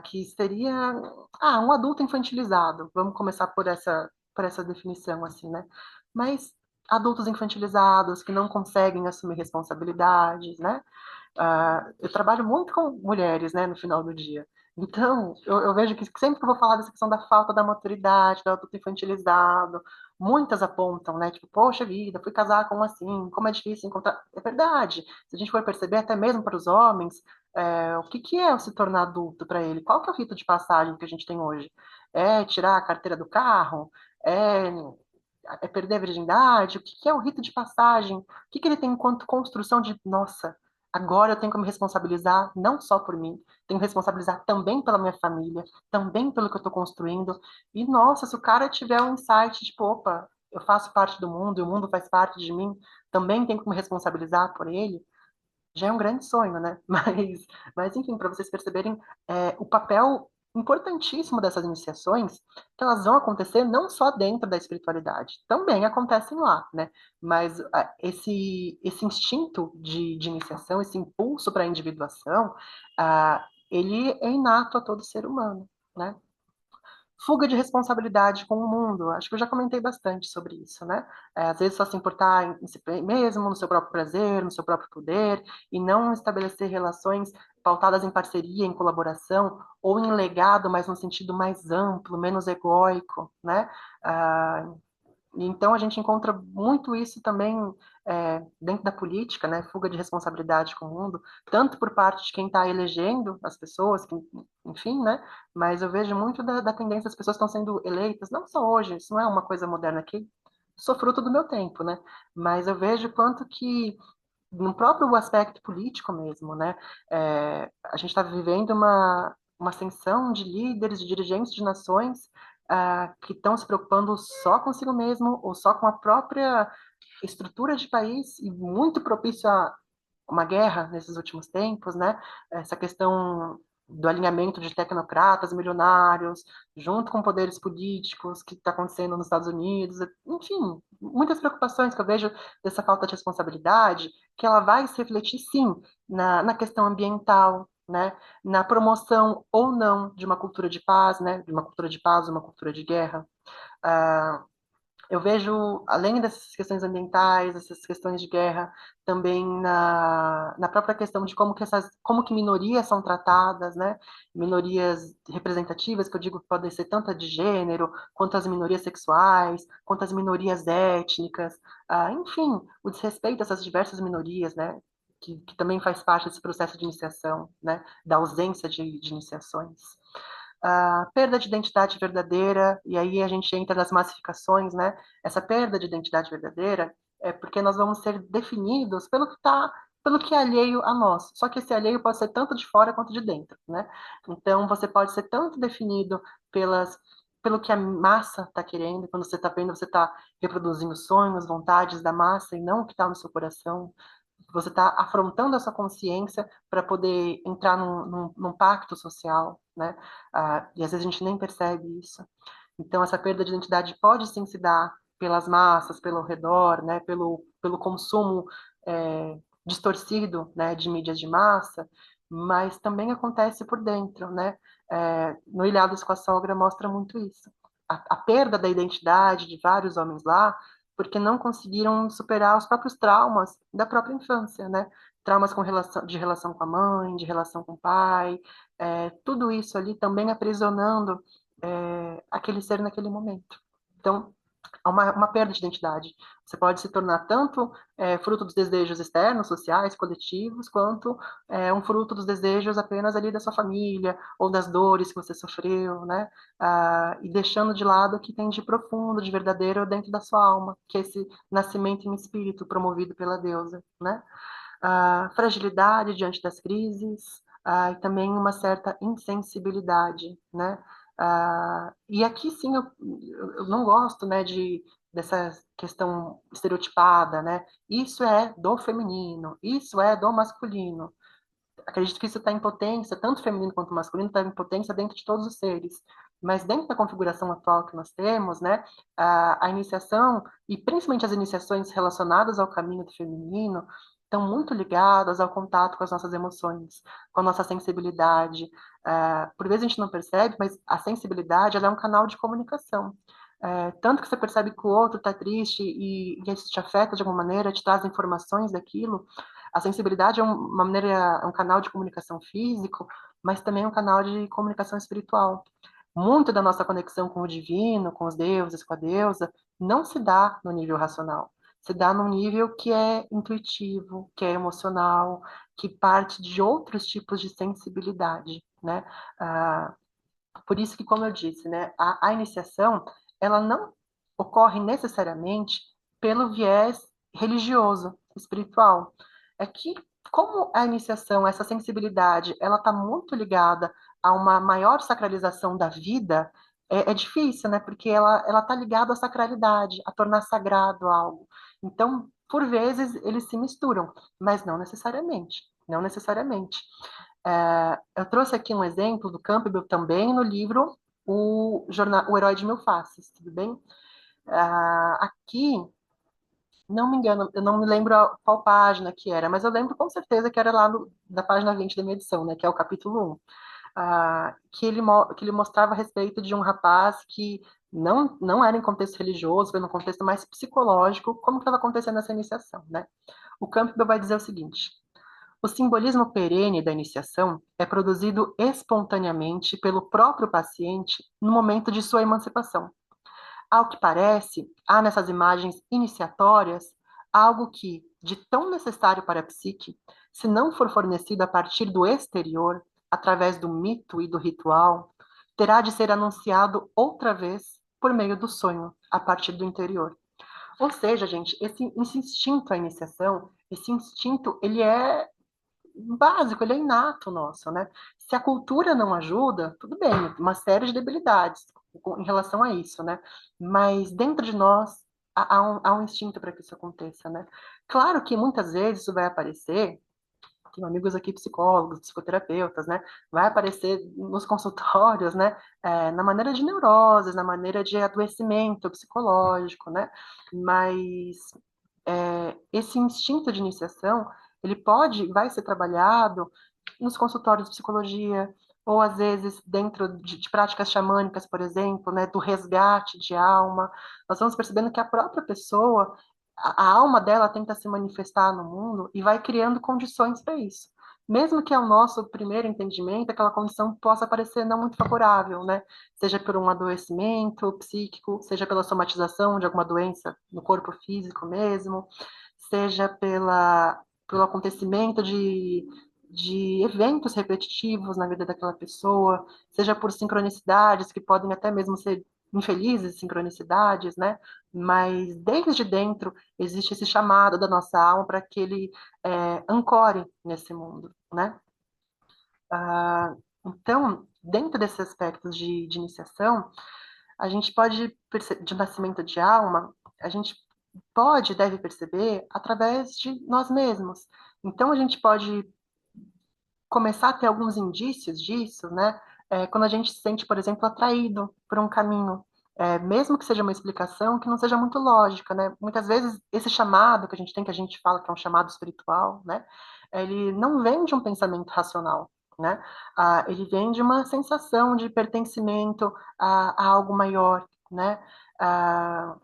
Que seria um adulto infantilizado. Vamos começar por essa definição, assim, né? Mas adultos infantilizados que não conseguem assumir responsabilidades, né? Eu trabalho muito com mulheres, né, no final do dia. Então, eu vejo que sempre que eu vou falar dessa questão da falta da maturidade, do adulto infantilizado, muitas apontam, né, tipo, poxa vida, fui casar com um assim, como é difícil encontrar. É verdade. Se a gente for perceber, até mesmo para os homens, o que que é o se tornar adulto para ele? Qual que é o rito de passagem que a gente tem hoje? É tirar a carteira do carro? É, é perder a virgindade? O que que é o rito de passagem? O que que ele tem enquanto construção de, nossa, agora eu tenho que me responsabilizar não só por mim, tenho que responsabilizar também pela minha família, também pelo que eu estou construindo. E, nossa, se o cara tiver um insight, tipo, opa, eu faço parte do mundo e o mundo faz parte de mim, também tenho que me responsabilizar por ele, já é um grande sonho, né? Mas enfim, para vocês perceberem o papel importantíssimo dessas iniciações, que elas vão acontecer não só dentro da espiritualidade, também acontecem lá, né? Mas esse instinto de iniciação, esse impulso para a individuação, ele é inato a todo ser humano, né? Fuga de responsabilidade com o mundo. Acho que eu já comentei bastante sobre isso, né? Às vezes só se importar em si mesmo, no seu próprio prazer, no seu próprio poder, e não estabelecer relações pautadas em parceria, em colaboração, ou em legado, mas no sentido mais amplo, menos egóico, né? Ah, então, a gente encontra muito isso também dentro da política, né? Fuga de responsabilidade com o mundo, tanto por parte de quem está elegendo as pessoas, que, enfim, né? Mas eu vejo muito da tendência, as pessoas estão sendo eleitas, não só hoje, isso não é uma coisa moderna aqui, sou fruto do meu tempo, né? Mas eu vejo quanto que no próprio aspecto político mesmo, né? A gente está vivendo uma ascensão de líderes, de dirigentes de nações que estão se preocupando só consigo mesmo ou só com a própria estrutura de país e muito propício a uma guerra nesses últimos tempos, né? Essa questão do alinhamento de tecnocratas milionários, junto com poderes políticos que está acontecendo nos Estados Unidos, enfim, muitas preocupações que eu vejo dessa falta de responsabilidade, que ela vai se refletir, sim, na questão ambiental, né? Na promoção ou não de uma cultura de paz, né? De uma cultura de paz, uma cultura de guerra. Ah, eu vejo, além dessas questões ambientais, essas questões de guerra, também na própria questão de como que minorias são tratadas, né? Minorias representativas, que eu digo que podem ser tanto a de gênero, quanto as minorias sexuais, quanto as minorias étnicas, enfim, o desrespeito a essas diversas minorias, né? Que também faz parte desse processo de iniciação, né? Da ausência de iniciações. Perda de identidade verdadeira, e aí a gente entra nas massificações, né? Essa perda de identidade verdadeira é porque nós vamos ser definidos pelo que é alheio a nós. Só que esse alheio pode ser tanto de fora quanto de dentro, né? Então você pode ser tanto definido pelo que a massa está querendo, quando você está vendo, você está reproduzindo sonhos, vontades da massa e não o que está no seu coração. Você está afrontando a sua consciência para poder entrar num pacto social, né? E às vezes a gente nem percebe isso. Então, essa perda de identidade pode sim se dar pelas massas, pelo redor, né? Pelo consumo distorcido, né? De mídias de massa, mas também acontece por dentro, né? No Ilhados com a Sogra mostra muito isso. A perda da identidade de vários homens lá porque não conseguiram superar os próprios traumas da própria infância, né? Traumas de relação com a mãe, de relação com o pai, tudo isso ali também aprisionando aquele ser naquele momento. Então, há uma perda de identidade. Você pode se tornar tanto fruto dos desejos externos, sociais, coletivos, quanto um fruto dos desejos apenas ali da sua família, ou das dores que você sofreu, né? E deixando de lado o que tem de profundo, de verdadeiro dentro da sua alma, que é esse nascimento em espírito promovido pela deusa, né? fragilidade diante das crises, e também uma certa insensibilidade, né? E aqui sim eu não gosto, né, dessa questão estereotipada, né? Isso é do feminino, isso é do masculino. Acredito que isso está em potência, tanto feminino quanto masculino, está em potência dentro de todos os seres. Mas dentro da configuração atual que nós temos, né, a iniciação, e principalmente as iniciações relacionadas ao caminho do feminino, estão muito ligadas ao contato com as nossas emoções, com a nossa sensibilidade. Por vezes a gente não percebe, mas a sensibilidade ela é um canal de comunicação. Tanto que você percebe que o outro está triste e isso te afeta de alguma maneira, te traz informações daquilo, a sensibilidade é uma maneira, é um canal de comunicação físico, mas também é um canal de comunicação espiritual. Muito da nossa conexão com o divino, com os deuses, com a deusa, não se dá no nível racional. Se dá num nível que é intuitivo, que é emocional, que parte de outros tipos de sensibilidade, né? Ah, por isso que, como eu disse, né, a iniciação, ela não ocorre necessariamente pelo viés religioso, espiritual. É que, como a iniciação, essa sensibilidade, ela está muito ligada a uma maior sacralização da vida, é difícil, né? Porque ela está ligada à sacralidade, a tornar sagrado algo. Então, por vezes, eles se misturam, mas não necessariamente. Não necessariamente. Eu trouxe aqui um exemplo do Campbell também no livro O Herói de Mil Faces, tudo bem? Aqui, não me engano, eu não me lembro qual página que era, mas eu lembro com certeza que era lá da página 20 da minha edição, né, que é o capítulo 1, que ele mostrava a respeito de um rapaz que não era em contexto religioso, foi num contexto mais psicológico, como estava acontecendo essa iniciação, né? O Campbell vai dizer o seguinte: o simbolismo perene da iniciação é produzido espontaneamente pelo próprio paciente no momento de sua emancipação. Ao que parece, há nessas imagens iniciatórias algo que, de tão necessário para a psique, se não for fornecido a partir do exterior, através do mito e do ritual, terá de ser anunciado outra vez por meio do sonho, a partir do interior. Ou seja, gente, esse instinto à iniciação, esse instinto, ele é básico, ele é inato nosso, né? Se a cultura não ajuda, tudo bem, uma série de debilidades em relação a isso, né? Mas dentro de nós há um instinto para que isso aconteça, né? Claro que muitas vezes isso vai aparecer, tenho amigos aqui psicólogos, psicoterapeutas, né? Vai aparecer nos consultórios, né? Na maneira de neuroses, na maneira de adoecimento psicológico, né? Mas esse instinto de iniciação, ele vai ser trabalhado nos consultórios de psicologia, ou às vezes dentro de práticas xamânicas, por exemplo, né, do resgate de alma. Nós vamos percebendo que a própria pessoa, a alma dela tenta se manifestar no mundo e vai criando condições para isso. Mesmo que ao nosso primeiro entendimento, aquela condição possa parecer não muito favorável, né? Seja por um adoecimento psíquico, seja pela somatização de alguma doença no corpo físico mesmo, seja pelo acontecimento de eventos repetitivos na vida daquela pessoa, seja por sincronicidades que podem até mesmo ser infelizes sincronicidades, né? Mas desde dentro existe esse chamado da nossa alma para que ele ancore nesse mundo, né? Então, dentro desses aspectos de iniciação, a gente pode de nascimento de alma, a gente pode e deve perceber através de nós mesmos. Então, a gente pode começar a ter alguns indícios disso, né? Quando a gente se sente, por exemplo, atraído por um caminho, mesmo que seja uma explicação que não seja muito lógica, né? Muitas vezes esse chamado que a gente tem, que a gente fala que é um chamado espiritual, né? Ele não vem de um pensamento racional, né? Ele vem de uma sensação de pertencimento a algo maior, né? Ah,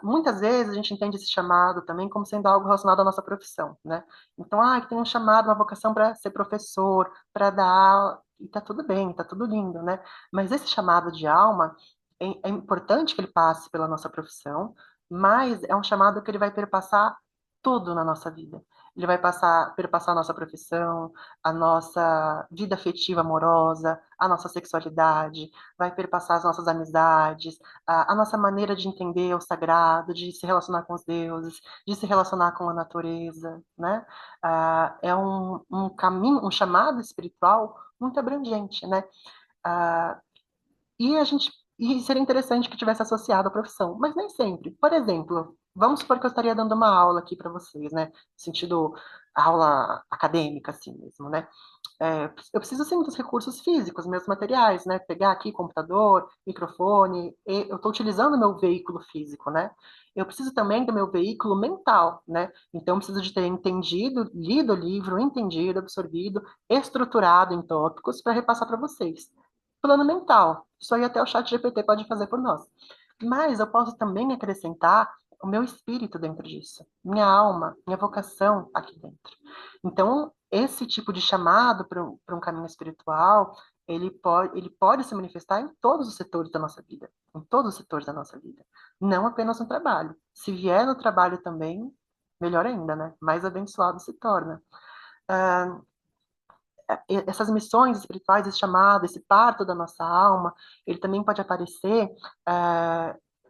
muitas vezes a gente entende esse chamado também como sendo algo relacionado à nossa profissão, né? Então, que tem um chamado, uma vocação para ser professor, para dar aula, e tá tudo bem, tá tudo lindo, né? Mas esse chamado de alma, é importante que ele passe pela nossa profissão, mas é um chamado que ele vai perpassar tudo na nossa vida. ele vai perpassar a nossa profissão, a nossa vida afetiva amorosa, a nossa sexualidade, vai perpassar as nossas amizades, a nossa maneira de entender o sagrado, de se relacionar com os deuses, de se relacionar com a natureza, né? É um caminho, um chamado espiritual muito abrangente, né? Ah, e a gente e seria interessante que tivesse associado à profissão, mas nem sempre. Por exemplo, vamos supor que eu estaria dando uma aula aqui para vocês, né? No sentido aula acadêmica, assim mesmo, né? Eu preciso sim dos recursos físicos, meus materiais, né? Pegar aqui computador, microfone, eu estou utilizando o meu veículo físico, né? Eu preciso também do meu veículo mental, né? Então, eu preciso de ter entendido, lido o livro, entendido, absorvido, estruturado em tópicos para repassar para vocês. Plano mental, isso aí até o chat GPT pode fazer por nós. Mas eu posso também acrescentar o meu espírito dentro disso, minha alma, minha vocação aqui dentro. Então, esse tipo de chamado para um caminho espiritual, ele pode se manifestar em todos os setores da nossa vida, em todos os setores da nossa vida, não apenas no trabalho. Se vier no trabalho também, melhor ainda, né? Mais abençoado se torna. Ah, essas missões espirituais, esse chamado, esse parto da nossa alma, ele também pode aparecer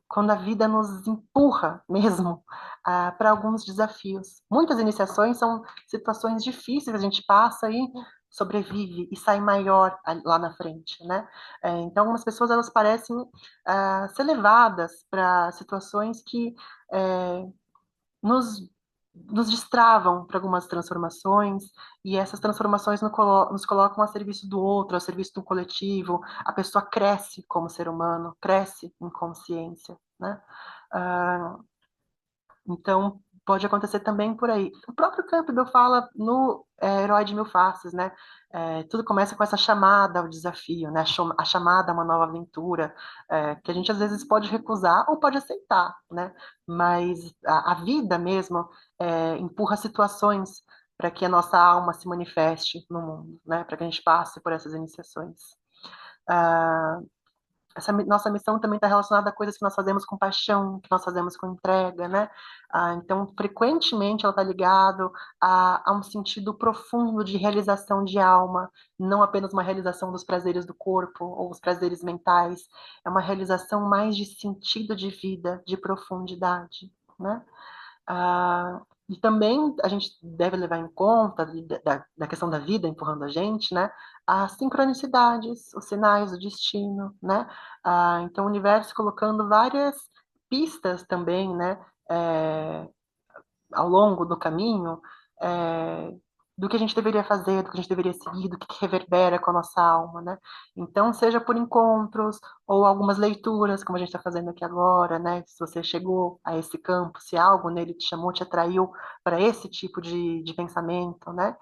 quando a vida nos empurra mesmo para alguns desafios. Muitas iniciações são situações difíceis, a gente passa e sobrevive e sai maior lá na frente, né? Então, algumas pessoas elas parecem ser levadas para situações que nos, nos destravam para algumas transformações, e essas transformações nos colocam a serviço do outro, a serviço do coletivo, a pessoa cresce como ser humano, cresce em consciência, né? Ah, então, pode acontecer também por aí. O próprio Campbell fala no Herói de Mil Faces, né? Tudo começa com essa chamada ao desafio, né? A chamada a uma nova aventura, que a gente às vezes pode recusar ou pode aceitar, né? Mas a vida mesmo empurra situações para que a nossa alma se manifeste no mundo, né? Para que a gente passe por essas iniciações. Ah, essa nossa missão também está relacionada a coisas que nós fazemos com paixão, que nós fazemos com entrega, né? Então, frequentemente ela está ligado a um sentido profundo de realização de alma, não apenas uma realização dos prazeres do corpo ou os prazeres mentais, é uma realização mais de sentido de vida, de profundidade, né? E também a gente deve levar em conta da questão da vida empurrando a gente, né? As sincronicidades, os sinais do destino, né? Então, o universo colocando várias pistas também, né? É, ao longo do caminho, é, do que a gente deveria fazer, do que a gente deveria seguir, do que reverbera com a nossa alma, né? Então, seja por encontros ou algumas leituras, como a gente está fazendo aqui agora, né? Se você chegou a esse campo, se algo nele te chamou, te atraiu para esse tipo de pensamento, né?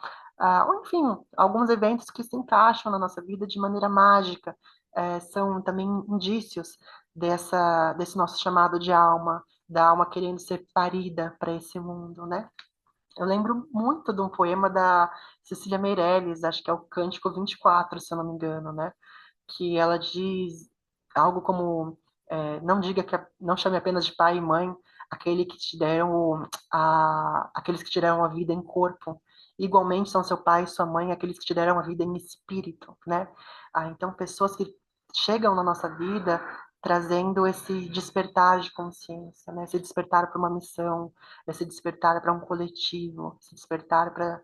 Ou, enfim, alguns eventos que se encaixam na nossa vida de maneira mágica, são também indícios desse nosso chamado de alma, da alma querendo ser parida para esse mundo, né? Eu lembro muito de um poema da Cecília Meirelles, acho que é o Cântico 24, se eu não me engano, né? Que ela diz algo como não diga não chame apenas de pai e mãe aqueles que te deram a vida em corpo. Igualmente são seu pai e sua mãe aqueles que te deram a vida em espírito, né? Então pessoas que chegam na nossa vida trazendo esse despertar de consciência, né? Esse despertar para uma missão, esse despertar para um coletivo, esse despertar para,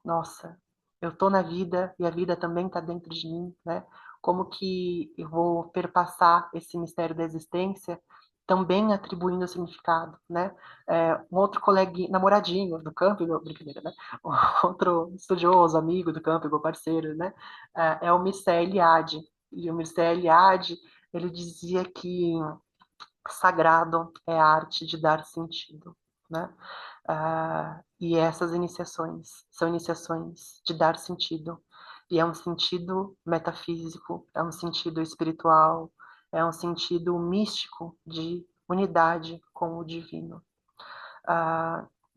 nossa, eu tô na vida e a vida também está dentro de mim, né? Como que eu vou perpassar esse mistério da existência também atribuindo significado, né? Um outro colega, namoradinho do Campbell, brincadeira, né? Outro estudioso, amigo do Campbell, parceiro, né? É o Mircea Eliade. E o Mircea Eliade, ele dizia que sagrado é a arte de dar sentido, né? E essas iniciações são iniciações de dar sentido. E é um sentido metafísico, é um sentido espiritual, é um sentido místico de unidade com o divino.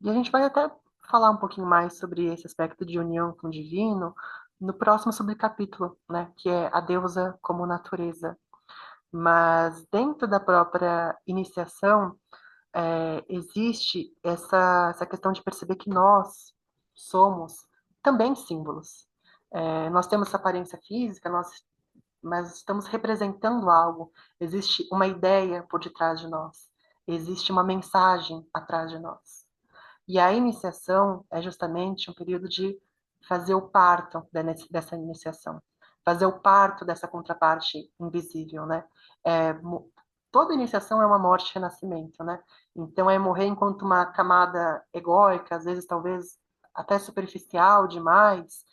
E a gente vai até falar um pouquinho mais sobre esse aspecto de união com o divino no próximo subcapítulo, né, que é a deusa como natureza. Mas dentro da própria iniciação, existe essa questão de perceber que nós somos também símbolos. Nós temos essa aparência física, mas estamos representando algo. Existe uma ideia por detrás de nós. Existe uma mensagem atrás de nós. E a iniciação é justamente um período de fazer o parto dessa iniciação, fazer o parto dessa contraparte invisível, né? É, toda iniciação é uma morte e renascimento, né? Então é morrer enquanto uma camada egóica, às vezes talvez até superficial demais,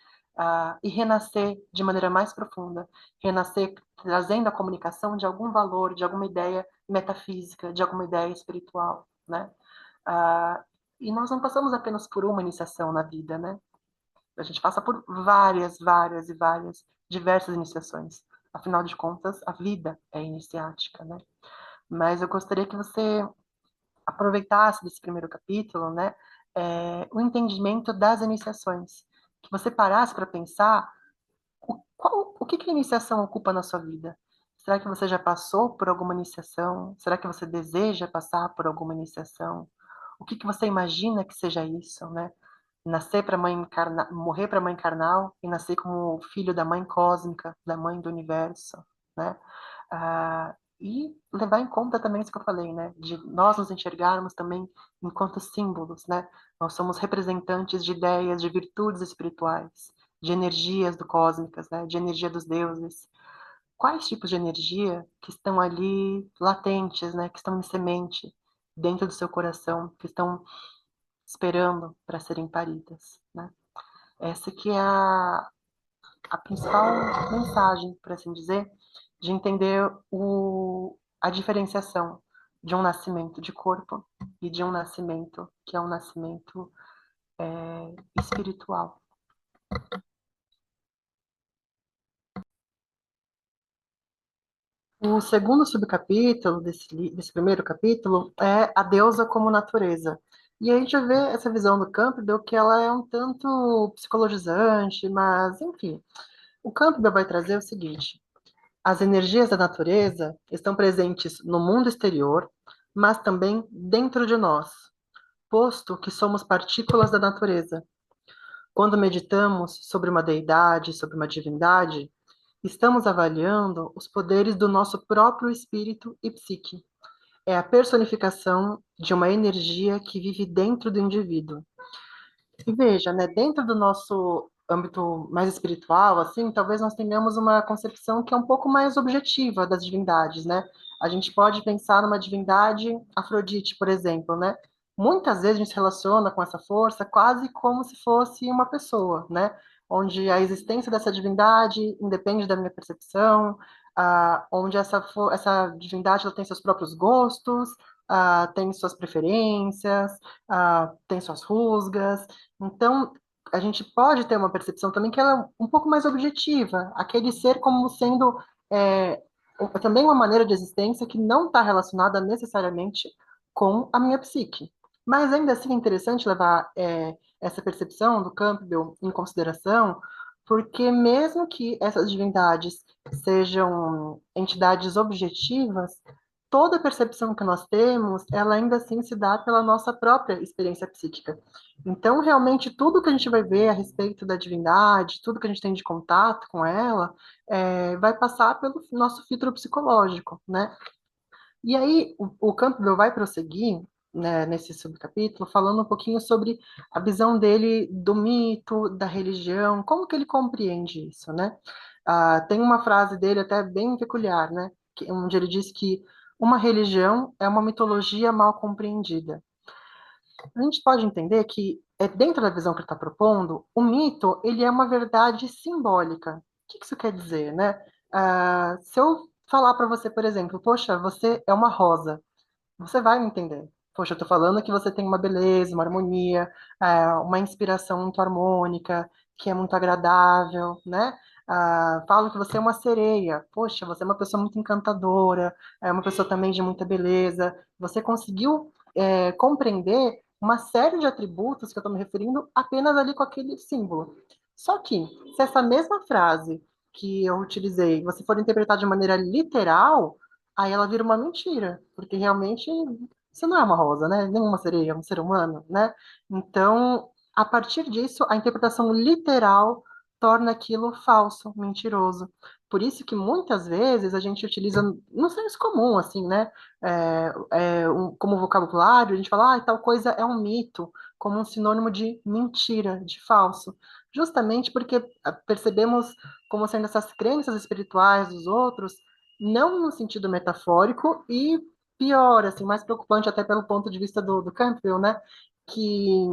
e renascer de maneira mais profunda, renascer trazendo a comunicação de algum valor, de alguma ideia metafísica, de alguma ideia espiritual, né? Ah, e nós não passamos apenas por uma iniciação na vida, né? A gente passa por várias, várias e várias, diversas iniciações. Afinal de contas, a vida é iniciática, né? Mas eu gostaria que você aproveitasse desse primeiro capítulo, né? O entendimento das iniciações. Que você parasse para pensar o que que a iniciação ocupa na sua vida. Será que você já passou por alguma iniciação? Será que você deseja passar por alguma iniciação? O que que você imagina que seja isso, né? Nascer para mãe carnal, morrer para mãe carnal e nascer como filho da mãe cósmica, da mãe do universo, né? E levar em conta também isso que eu falei, né? De nós nos enxergarmos também enquanto símbolos, né? Nós somos representantes de ideias, de virtudes espirituais, de energias do cósmicas, né? De energia dos deuses. Quais tipos de energia que estão ali latentes, né? Que estão em semente dentro do seu coração, que estão esperando para serem paridas, né? Essa que é a principal mensagem, por assim dizer, de entender a diferenciação de um nascimento de corpo e de um nascimento que é um nascimento espiritual. O segundo subcapítulo desse primeiro capítulo é a deusa como natureza. E aí a gente vê essa visão do Campbell que ela é um tanto psicologizante, mas enfim. O Campbell vai trazer o seguinte: as energias da natureza estão presentes no mundo exterior, mas também dentro de nós, posto que somos partículas da natureza. Quando meditamos sobre uma deidade, sobre uma divindade, estamos avaliando os poderes do nosso próprio espírito e psique. É a personificação de uma energia que vive dentro do indivíduo. E veja, né, dentro do nosso âmbito mais espiritual, assim, talvez nós tenhamos uma concepção que é um pouco mais objetiva das divindades, né? A gente pode pensar numa divindade Afrodite, por exemplo, né? Muitas vezes a gente se relaciona com essa força quase como se fosse uma pessoa, né? Onde a existência dessa divindade independe da minha percepção, onde essa divindade ela tem seus próprios gostos, tem suas preferências, tem suas rusgas, então, a gente pode ter uma percepção também que ela é um pouco mais objetiva, aquele ser como sendo é, também uma maneira de existência que não está relacionada necessariamente com a minha psique. Mas ainda assim é interessante levar essa percepção do Campbell em consideração, porque mesmo que essas divindades sejam entidades objetivas, toda percepção que nós temos, ela ainda assim se dá pela nossa própria experiência psíquica. Então, realmente, tudo que a gente vai ver a respeito da divindade, tudo que a gente tem de contato com ela, vai passar pelo nosso filtro psicológico, né? E aí, o Campbell vai prosseguir, né, nesse subcapítulo, falando um pouquinho sobre a visão dele do mito, da religião, como que ele compreende isso, né? Tem uma frase dele até bem peculiar, né? Onde ele diz que uma religião é uma mitologia mal compreendida. A gente pode entender que, dentro da visão que ele está propondo, o mito ele é uma verdade simbólica. O que isso quer dizer, né? Se eu falar para você, por exemplo, poxa, você é uma rosa, você vai me entender. Poxa, eu estou falando que você tem uma beleza, uma harmonia, uma inspiração muito harmônica, que é muito agradável, né? Falo que você é uma sereia. Poxa, você é uma pessoa muito encantadora, é uma pessoa também de muita beleza. Você conseguiu, compreender uma série de atributos que eu estou me referindo apenas ali com aquele símbolo. Só que, se essa mesma frase que eu utilizei, você for interpretar de maneira literal, aí ela vira uma mentira, porque realmente você não é uma rosa, né? Nem uma sereia, é um ser humano, né? Então, a partir disso, a interpretação literal torna aquilo falso, mentiroso. Por isso que muitas vezes a gente utiliza no senso comum, assim, né? Como vocabulário, a gente fala, tal coisa é um mito, como um sinônimo de mentira, de falso. Justamente porque percebemos como sendo essas crenças espirituais dos outros, não no sentido metafórico e pior, assim, mais preocupante até pelo ponto de vista do Campbell, né? Que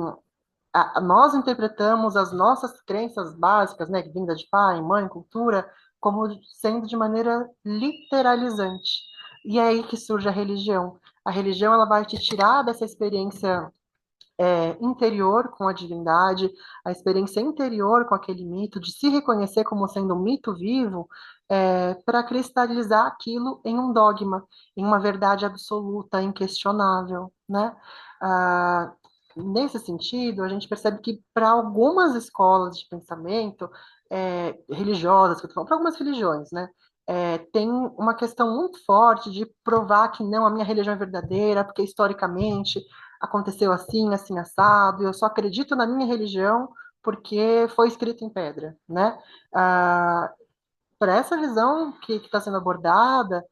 nós interpretamos as nossas crenças básicas, né, vinda de pai, mãe, cultura, como sendo de maneira literalizante. E é aí que surge a religião. A religião ela vai te tirar dessa experiência interior com a divindade, a experiência interior com aquele mito, de se reconhecer como sendo um mito vivo, para cristalizar aquilo em um dogma, em uma verdade absoluta, inquestionável, né? Ah, nesse sentido, a gente percebe que para algumas escolas de pensamento religiosas, para algumas religiões, né? Tem uma questão muito forte de provar que não, a minha religião é verdadeira, porque historicamente aconteceu assim, assim, assado, eu só acredito na minha religião porque foi escrito em pedra, né? Ah, para essa visão que está sendo abordada,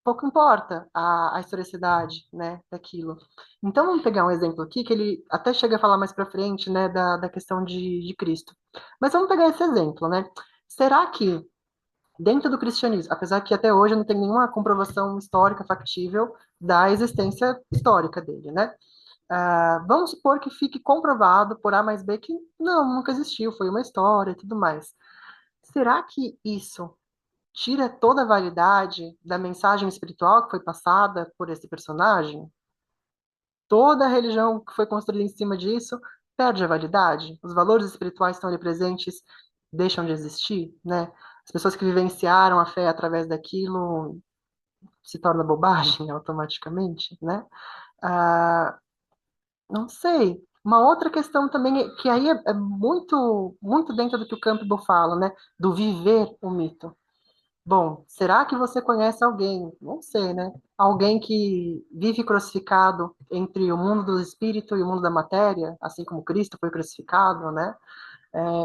pouco importa a historicidade, né, daquilo. Então, vamos pegar um exemplo aqui, que ele até chega a falar mais para frente, né, da questão de Cristo. Mas vamos pegar esse exemplo, né? Será que dentro do cristianismo, apesar que até hoje não tem nenhuma comprovação histórica factível da existência histórica dele, né? Vamos supor que fique comprovado por A mais B que não, nunca existiu, foi uma história e tudo mais. Será que isso tira toda a validade da mensagem espiritual que foi passada por esse personagem? Toda a religião que foi construída em cima disso perde a validade? Os valores espirituais que estão ali presentes deixam de existir, né? As pessoas que vivenciaram a fé através daquilo se torna bobagem automaticamente, né? Ah, Não sei. Uma outra questão também, que aí é muito, muito dentro do que o Campbell fala, né? Do viver o mito. Bom, será que você conhece alguém? Não sei, né? Alguém que vive crucificado entre o mundo do espírito e o mundo da matéria, assim como Cristo foi crucificado, né?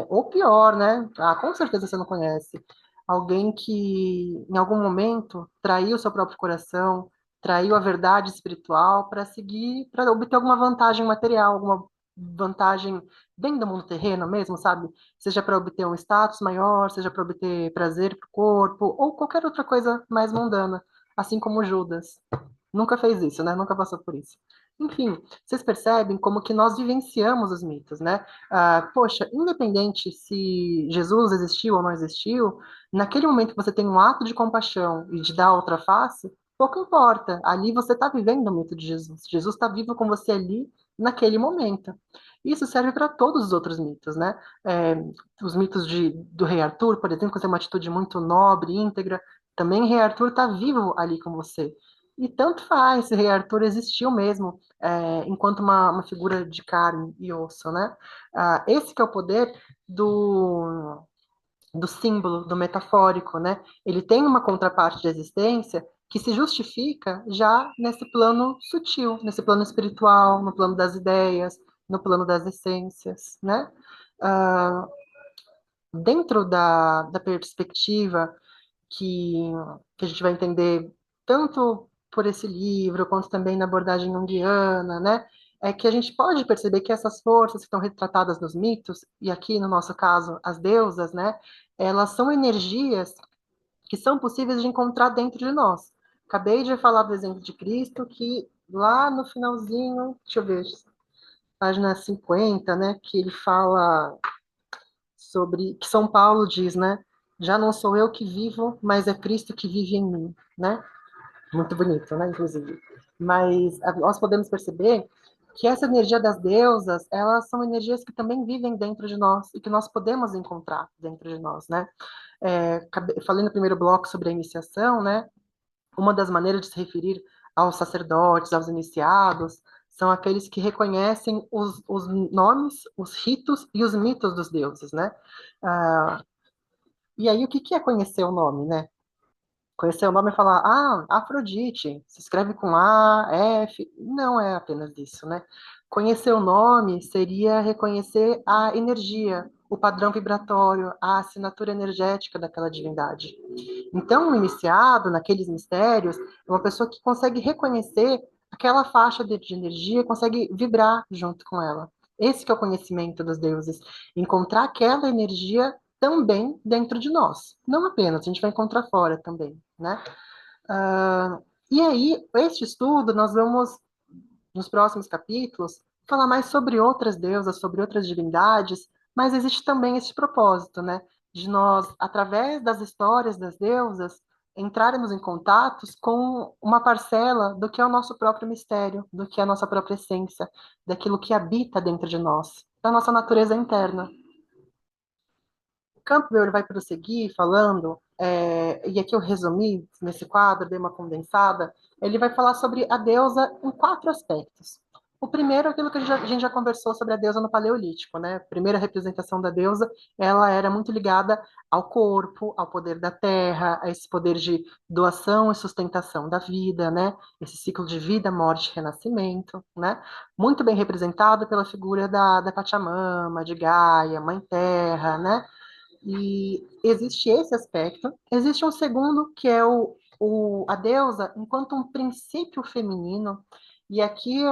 Ou pior, né? Com certeza você não conhece. Alguém que, em algum momento, traiu seu próprio coração, traiu a verdade espiritual para seguir, para obter alguma vantagem material, alguma vantagem bem do mundo terreno mesmo, sabe? Seja para obter um status maior, seja para obter prazer para o corpo, ou qualquer outra coisa mais mundana, assim como Judas. Nunca fez isso, né? Nunca passou por isso. Enfim, vocês percebem como que nós vivenciamos os mitos, né? Poxa, independente se Jesus existiu ou não existiu, naquele momento que você tem um ato de compaixão e de dar outra face, pouco importa. Ali você está vivendo o mito de Jesus. Jesus está vivo com você ali naquele momento. Isso serve para todos os outros mitos, né? É, os mitos do rei Arthur, por exemplo, que tem uma atitude muito nobre, íntegra, também rei Arthur está vivo ali com você. E tanto faz se rei Arthur existiu mesmo, enquanto uma figura de carne e osso, né? Esse que é o poder do símbolo, do metafórico, né? Ele tem uma contraparte de existência que se justifica já nesse plano sutil, nesse plano espiritual, no plano das ideias, no plano das essências, né? Ah, Dentro da perspectiva que, que a gente vai entender tanto por esse livro, quanto também na abordagem junguiana, né? É que a gente pode perceber que essas forças que estão retratadas nos mitos, e aqui no nosso caso, as deusas, né? Elas são energias que são possíveis de encontrar dentro de nós. Acabei de falar do exemplo de Cristo, que lá no finalzinho, deixa eu ver, página 50, né? Que ele fala sobre que São Paulo diz, né? Já não sou eu que vivo, mas é Cristo que vive em mim, né? Muito bonito, né? Inclusive. Mas nós podemos perceber que essa energia das deusas, elas são energias que também vivem dentro de nós e que nós podemos encontrar dentro de nós, né? Falei no primeiro bloco sobre a iniciação, né? Uma das maneiras de se referir aos sacerdotes, aos iniciados, são aqueles que reconhecem os nomes, os ritos e os mitos dos deuses, né? Ah, e aí, o que é conhecer o nome, né? Conhecer o nome e falar, ah, Afrodite, se escreve com A, F, não é apenas isso, né? Conhecer o nome seria reconhecer a energia, o padrão vibratório, a assinatura energética daquela divindade. Então, o iniciado naqueles mistérios é uma pessoa que consegue reconhecer aquela faixa de energia, consegue vibrar junto com ela. Esse que é o conhecimento dos deuses, encontrar aquela energia também dentro de nós. Não apenas, a gente vai encontrar fora também, né? E aí, este estudo, nós vamos, nos próximos capítulos, falar mais sobre outras deusas, sobre outras divindades, mas existe também esse propósito, né? De nós, através das histórias das deusas, entrarmos em contatos com uma parcela do que é o nosso próprio mistério, do que é a nossa própria essência, daquilo que habita dentro de nós, da nossa natureza interna. Campbell ele vai prosseguir falando, e aqui eu resumi nesse quadro, dei uma condensada, ele vai falar sobre a deusa em quatro aspectos. O primeiro é aquilo que a gente já conversou sobre a deusa no Paleolítico, né? A primeira representação da deusa, ela era muito ligada ao corpo, ao poder da terra, a esse poder de doação e sustentação da vida, né? Esse ciclo de vida, morte e renascimento, né? Muito bem representado pela figura da Pachamama, de Gaia, Mãe Terra, né? E existe esse aspecto. Existe um segundo, que é a deusa enquanto um princípio feminino. E aqui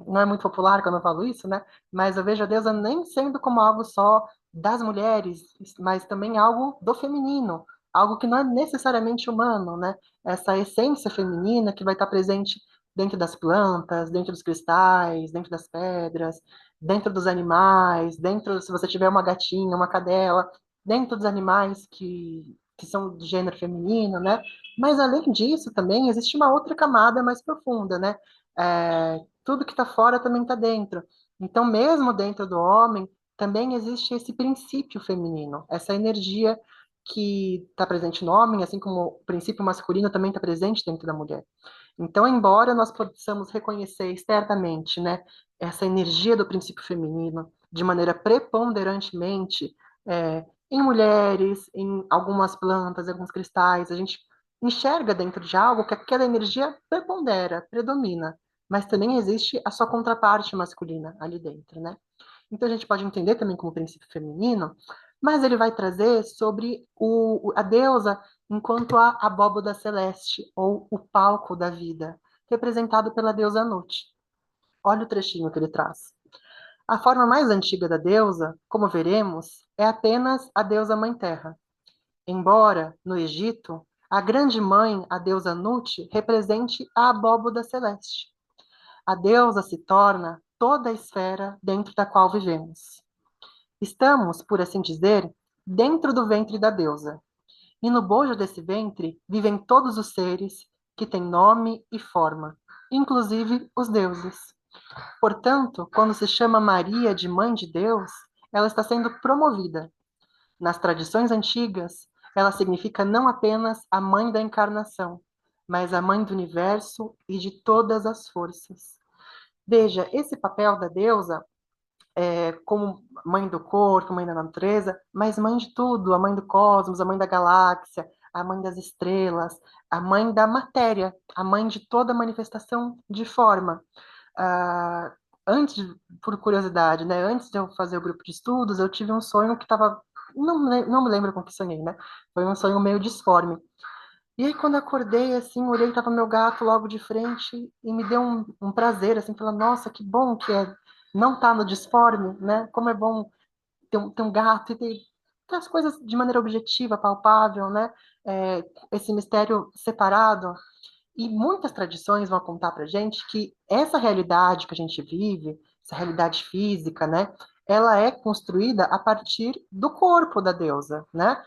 não é muito popular quando eu falo isso, né? Mas eu vejo a deusa nem sendo como algo só das mulheres, mas também algo do feminino, algo que não é necessariamente humano, né? Essa essência feminina que vai estar presente dentro das plantas, dentro dos cristais, dentro das pedras, dentro dos animais, dentro, se você tiver uma gatinha, uma cadela, dentro dos animais que são do gênero feminino, né? Mas além disso também existe uma outra camada mais profunda, né? Tudo que está fora também está dentro. Então, mesmo dentro do homem, também existe esse princípio feminino, essa energia que está presente no homem, assim como o princípio masculino também está presente dentro da mulher. Então, embora nós possamos reconhecer externamente, né, essa energia do princípio feminino de maneira preponderantemente em mulheres, em algumas plantas, em alguns cristais, a gente enxerga dentro de algo que aquela energia prepondera, predomina, mas também existe a sua contraparte masculina ali dentro, né? Então a gente pode entender também como princípio feminino, mas ele vai trazer sobre a deusa enquanto a abóboda celeste, ou o palco da vida, representado pela deusa Nut. Olha o trechinho que ele traz. A forma mais antiga da deusa, como veremos, é apenas a deusa Mãe Terra. Embora, no Egito, a grande mãe, a deusa Nut, represente a abóboda celeste. A deusa se torna toda a esfera dentro da qual vivemos. Estamos, por assim dizer, dentro do ventre da deusa. E no bojo desse ventre vivem todos os seres que têm nome e forma, inclusive os deuses. Portanto, quando se chama Maria de Mãe de Deus, ela está sendo promovida. Nas tradições antigas, ela significa não apenas a mãe da encarnação, mas a mãe do universo e de todas as forças. Veja, esse papel da deusa como mãe do corpo, mãe da natureza, mas mãe de tudo, a mãe do cosmos, a mãe da galáxia, a mãe das estrelas, a mãe da matéria, a mãe de toda manifestação de forma. Ah, antes, por curiosidade, né, antes de eu fazer o grupo de estudos, eu tive um sonho que estava, não me lembro com que sonhei, né? Foi um sonho meio disforme. E aí, quando eu acordei, assim, olhei, tava meu gato logo de frente e me deu um prazer, assim, falar, nossa, que bom que é não estar no disforme, né? Como é bom ter um gato e ter as coisas de maneira objetiva, palpável, né? Esse mistério separado. E muitas tradições vão contar para gente que essa realidade que a gente vive, essa realidade física, né, ela é construída a partir do corpo da deusa, né?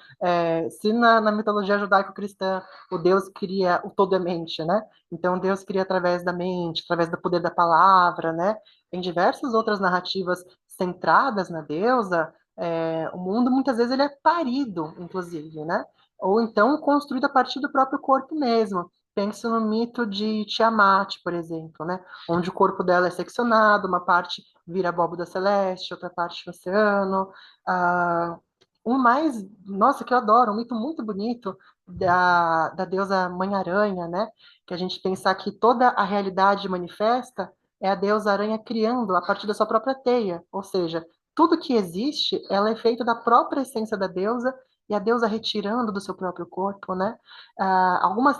Se na mitologia judaico-cristã o Deus cria o todo é mente, né? Então Deus cria através da mente, através do poder da palavra, né? Em diversas outras narrativas centradas na deusa, o mundo muitas vezes ele é parido, inclusive, né? Ou então construído a partir do próprio corpo mesmo. Penso no mito de Tiamat, por exemplo, né? Onde o corpo dela é seccionado, uma parte vira abóboda celeste, outra parte oceano. Um mais, nossa, que eu adoro, um mito muito bonito da deusa Mãe-Aranha, né? Que a gente pensar que toda a realidade manifesta é a deusa aranha criando a partir da sua própria teia, ou seja, tudo que existe, ela é feito da própria essência da deusa e a deusa retirando do seu próprio corpo, né? Algumas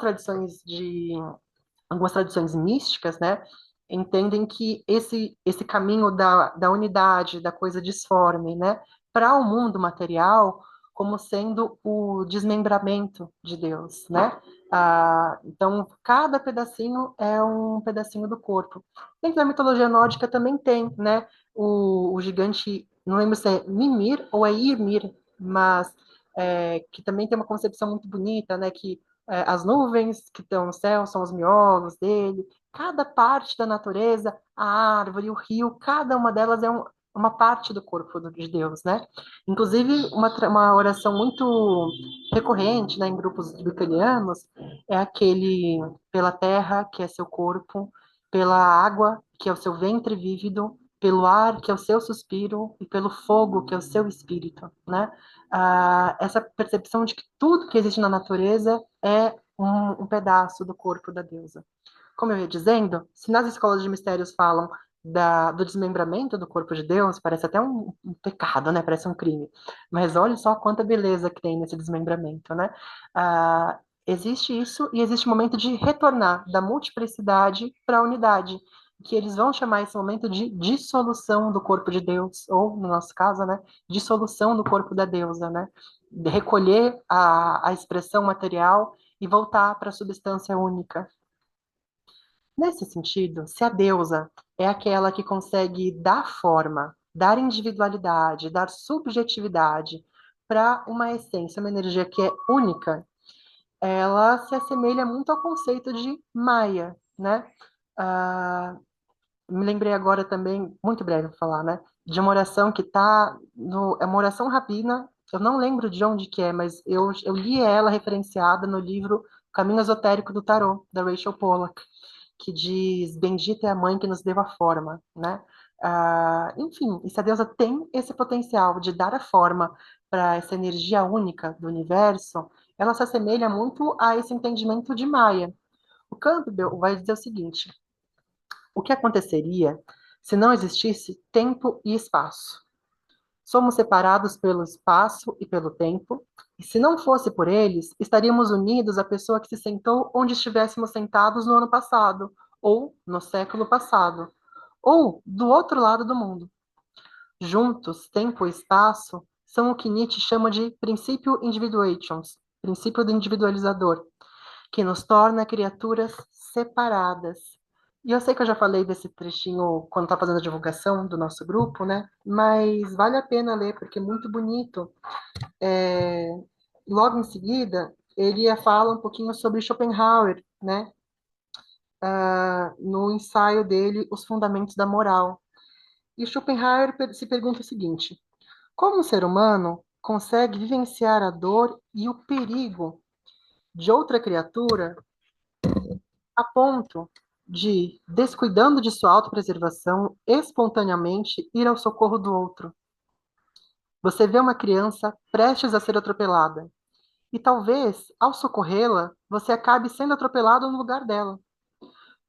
algumas tradições místicas, né, entendem que esse caminho da unidade, da coisa disforme, né, para o mundo material, como sendo o desmembramento de Deus, né? Então, cada pedacinho é um pedacinho do corpo. Dentro da mitologia nórdica também tem, né, o gigante, não lembro se é Mimir ou é Ymir, mas que também tem uma concepção muito bonita, né, que as nuvens que estão no céu são os miolos dele. Cada parte da natureza, a árvore, o rio, cada uma delas é uma parte do corpo de Deus, né? Inclusive, uma oração muito recorrente, né, em grupos wiccanianos é aquele pela terra, que é seu corpo, pela água, que é o seu ventre vívido, pelo ar, que é o seu suspiro, e pelo fogo, que é o seu espírito, né? Essa percepção de que tudo que existe na natureza é um pedaço do corpo da deusa. Como eu ia dizendo, se nas escolas de mistérios falam do desmembramento do corpo de Deus, parece até um pecado, né? Parece um crime. Mas olha só quanta beleza que tem nesse desmembramento, né? Existe isso e existe o momento de retornar da multiplicidade para a unidade, que eles vão chamar esse momento de dissolução do corpo de Deus, ou, no nosso caso, né, dissolução do corpo da deusa, né? De recolher a expressão material e voltar para a substância única. Nesse sentido, se a deusa é aquela que consegue dar forma, dar individualidade, dar subjetividade para uma essência, uma energia que é única, ela se assemelha muito ao conceito de Maia, né? Ah, Me lembrei agora também, muito breve vou falar, né? De uma oração que está no, é uma oração rabina, eu não lembro de onde que é, mas eu li ela referenciada no livro Caminho Esotérico do Tarot, da Rachel Pollack, que diz: Bendita é a mãe que nos deu a forma, né? Enfim, e se a deusa tem esse potencial de dar a forma para essa energia única do universo, ela se assemelha muito a esse entendimento de Maia. O Campbell vai dizer o seguinte: o que aconteceria se não existisse tempo e espaço? Somos separados pelo espaço e pelo tempo, e se não fosse por eles, estaríamos unidos à pessoa que se sentou onde estivéssemos sentados no ano passado, ou no século passado, ou do outro lado do mundo. Juntos, tempo e espaço são o que Nietzsche chama de princípio individuations, princípio do individualizador, que nos torna criaturas separadas. E eu sei que eu já falei desse trechinho quando estava fazendo a divulgação do nosso grupo, né? Mas vale a pena ler, porque é muito bonito. É, Logo em seguida, ele fala um pouquinho sobre Schopenhauer, né? No ensaio dele, Os Fundamentos da Moral. E Schopenhauer se pergunta o seguinte: como o ser humano consegue vivenciar a dor e o perigo de outra criatura a ponto de, descuidando de sua autopreservação, espontaneamente ir ao socorro do outro? Você vê uma criança prestes a ser atropelada, e talvez, ao socorrê-la, você acabe sendo atropelado no lugar dela.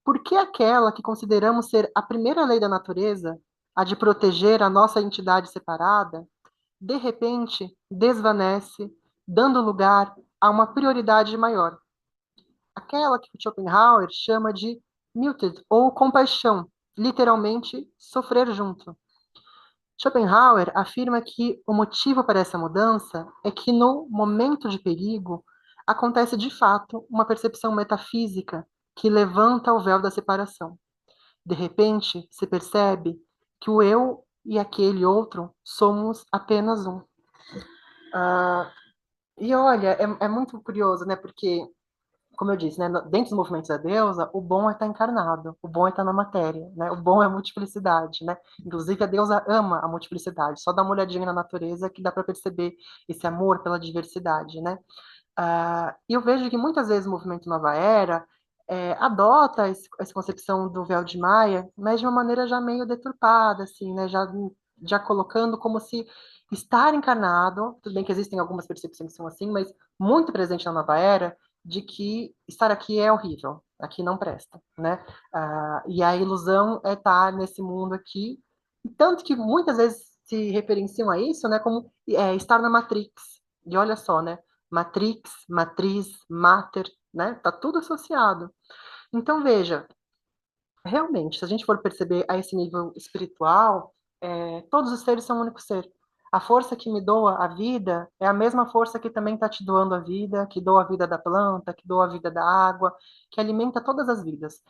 Por que aquela que consideramos ser a primeira lei da natureza, a de proteger a nossa entidade separada, de repente desvanece, dando lugar a uma prioridade maior? Aquela que Schopenhauer chama de muted, ou compaixão, literalmente sofrer junto. Schopenhauer afirma que o motivo para essa mudança é que no momento de perigo acontece de fato uma percepção metafísica que levanta o véu da separação. De repente, se percebe que o eu e aquele outro somos apenas um. Ah, e olha, é muito curioso, né? Porque como eu disse, né, dentro dos movimentos da deusa, o bom é estar encarnado, o bom é estar na matéria, né? O bom é a multiplicidade, né? Inclusive a deusa ama a multiplicidade. Só dá uma olhadinha na natureza que dá para perceber esse amor pela diversidade, né? E eu vejo que muitas vezes o movimento Nova Era adota essa concepção do véu de Maia, mas de uma maneira já meio deturpada, assim, né? Já colocando como se estar encarnado, tudo bem que existem algumas percepções que são assim, mas muito presente na nova era, de que estar aqui é horrível, aqui não presta, né? E a ilusão é estar nesse mundo aqui, tanto que muitas vezes se referenciam a isso, né, como estar na Matrix. E olha só, né? Matrix, matriz, mater, né? Tá tudo associado. Então veja, realmente, se a gente for perceber a esse nível espiritual, todos os seres são um único ser. A força que me doa a vida é a mesma força que também está te doando a vida, que doa a vida da planta, que doa a vida da água, que alimenta todas as vidas.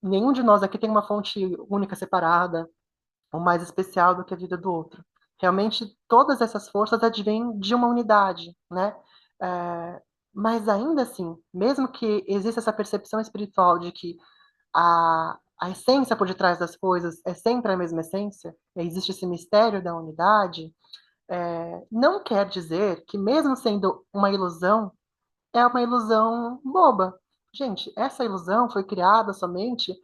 Nenhum de nós aqui tem uma fonte única separada, ou mais especial do que a vida do outro. Realmente, todas essas forças advêm de uma unidade, né? É, mas ainda assim, mesmo que exista essa percepção espiritual de que a essência por detrás das coisas é sempre a mesma essência, existe esse mistério da unidade, não quer dizer que, mesmo sendo uma ilusão, é uma ilusão boba. Gente, essa ilusão foi criada somente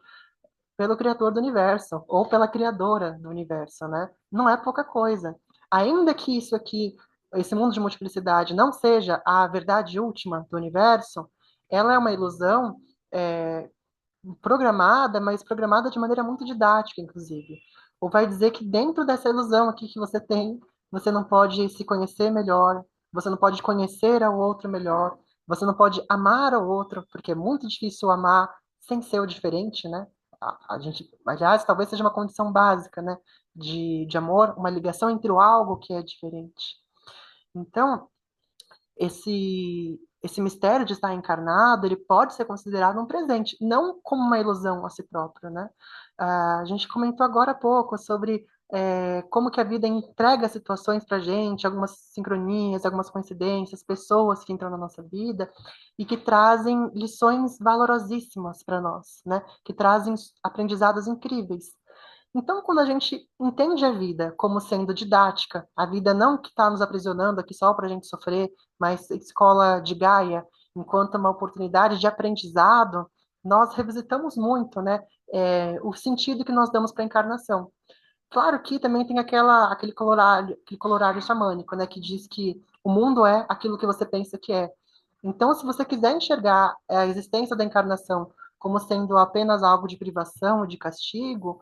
pelo criador do universo, ou pela criadora do universo, né? Não é pouca coisa. Ainda que isso aqui, esse mundo de multiplicidade, não seja a verdade última do universo, ela é uma ilusão é, programada, mas programada de maneira muito didática, inclusive. Ou vai dizer que dentro dessa ilusão aqui que você tem, você não pode se conhecer melhor, você não pode conhecer ao outro melhor, você não pode amar ao outro, porque é muito difícil amar sem ser o diferente, né? A gente, aliás, talvez seja uma condição básica, né? De amor, uma ligação entre o algo que é diferente. Então, esse mistério de estar encarnado, ele pode ser considerado um presente, não como uma ilusão a si próprio, né? A gente comentou agora há pouco sobre como que a vida entrega situações para gente, algumas sincronias, algumas coincidências, pessoas que entram na nossa vida e que trazem lições valorosíssimas para nós, né? Que trazem aprendizados incríveis. Então, quando a gente entende a vida como sendo didática, a vida não que está nos aprisionando aqui só para a gente sofrer, mas escola de Gaia, enquanto uma oportunidade de aprendizado, nós revisitamos muito, né, o sentido que nós damos para a encarnação. Claro que também tem aquele colorário xamânico, né, que diz que o mundo é aquilo que você pensa que é. Então, se você quiser enxergar a existência da encarnação como sendo apenas algo de privação, de castigo,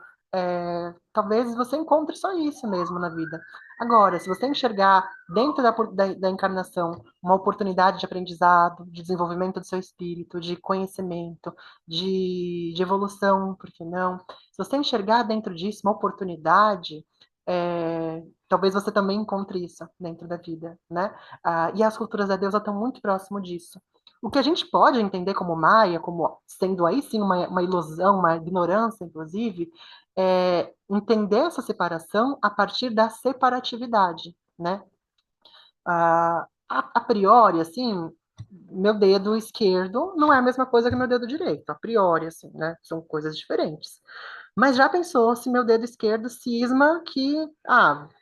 talvez você encontre só isso mesmo na vida. Agora, se você enxergar dentro da encarnação uma oportunidade de aprendizado, de desenvolvimento do seu espírito, de conhecimento, de evolução, por que não? Se você enxergar dentro disso uma oportunidade, talvez você também encontre isso dentro da vida, né? E as culturas da deusa estão muito próximo disso. O que a gente pode entender como Maia, como sendo aí sim uma ilusão, uma ignorância, inclusive, é entender essa separação a partir da separatividade, né? A priori, assim, meu dedo esquerdo não é a mesma coisa que meu dedo direito, a priori, assim, né? São coisas diferentes. Mas já pensou se meu dedo esquerdo cisma que,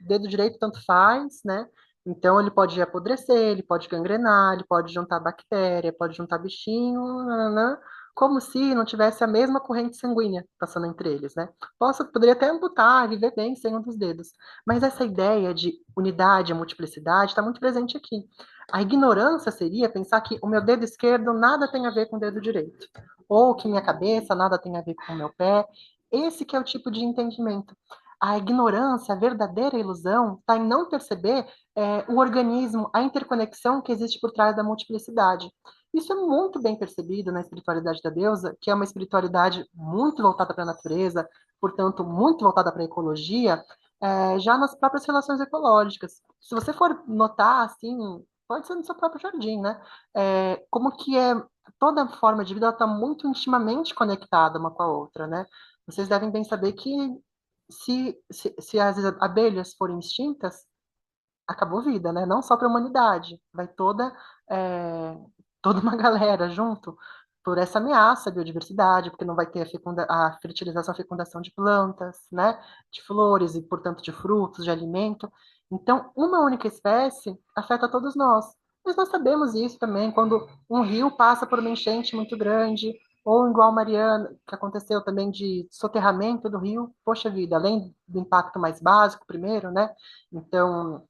dedo direito tanto faz, né? Então ele pode apodrecer, ele pode gangrenar, ele pode juntar bactéria, pode juntar bichinho, nananã, como se não tivesse a mesma corrente sanguínea passando entre eles, né? Poderia até amputar, viver bem sem um dos dedos. Mas essa ideia de unidade e multiplicidade está muito presente aqui. A ignorância seria pensar que o meu dedo esquerdo nada tem a ver com o dedo direito, ou que minha cabeça nada tem a ver com o meu pé. Esse que é o tipo de entendimento. A ignorância, a verdadeira ilusão, está em não perceber o organismo, a interconexão que existe por trás da multiplicidade. Isso é muito bem percebido na espiritualidade da deusa, que é uma espiritualidade muito voltada para a natureza, portanto, muito voltada para a ecologia, já nas próprias relações ecológicas. Se você for notar, assim, pode ser no seu próprio jardim, né? Como que toda forma de vida está muito intimamente conectada uma com a outra, né? Vocês devem bem saber que se as abelhas forem extintas, acabou a vida, né? Não só para a humanidade, vai é, toda uma galera junto por essa ameaça à biodiversidade, porque não vai ter a fertilização, a fecundação de plantas, né? De flores e, portanto, de frutos, de alimento. Então, uma única espécie afeta todos nós. Mas nós sabemos isso também quando um rio passa por uma enchente muito grande, Ou igual Mariana, que aconteceu também de soterramento do rio, poxa vida, além do impacto mais básico primeiro, né? Então,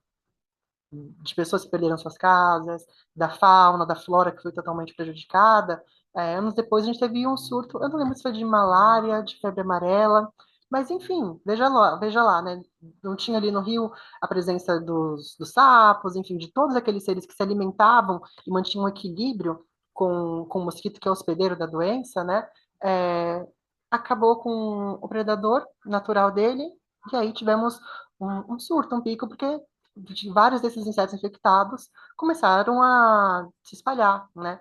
de pessoas que perderam suas casas, da fauna, da flora que foi totalmente prejudicada. Anos depois a gente teve um surto, eu não lembro se foi de malária, de febre amarela, mas enfim, veja lá, né? Não tinha ali no rio a presença dos sapos, enfim, de todos aqueles seres que se alimentavam e mantinham um equilíbrio com o mosquito que é hospedeiro da doença, né? É, acabou com o predador natural dele, e aí tivemos um surto, um pico, porque vários desses insetos infectados começaram a se espalhar, né?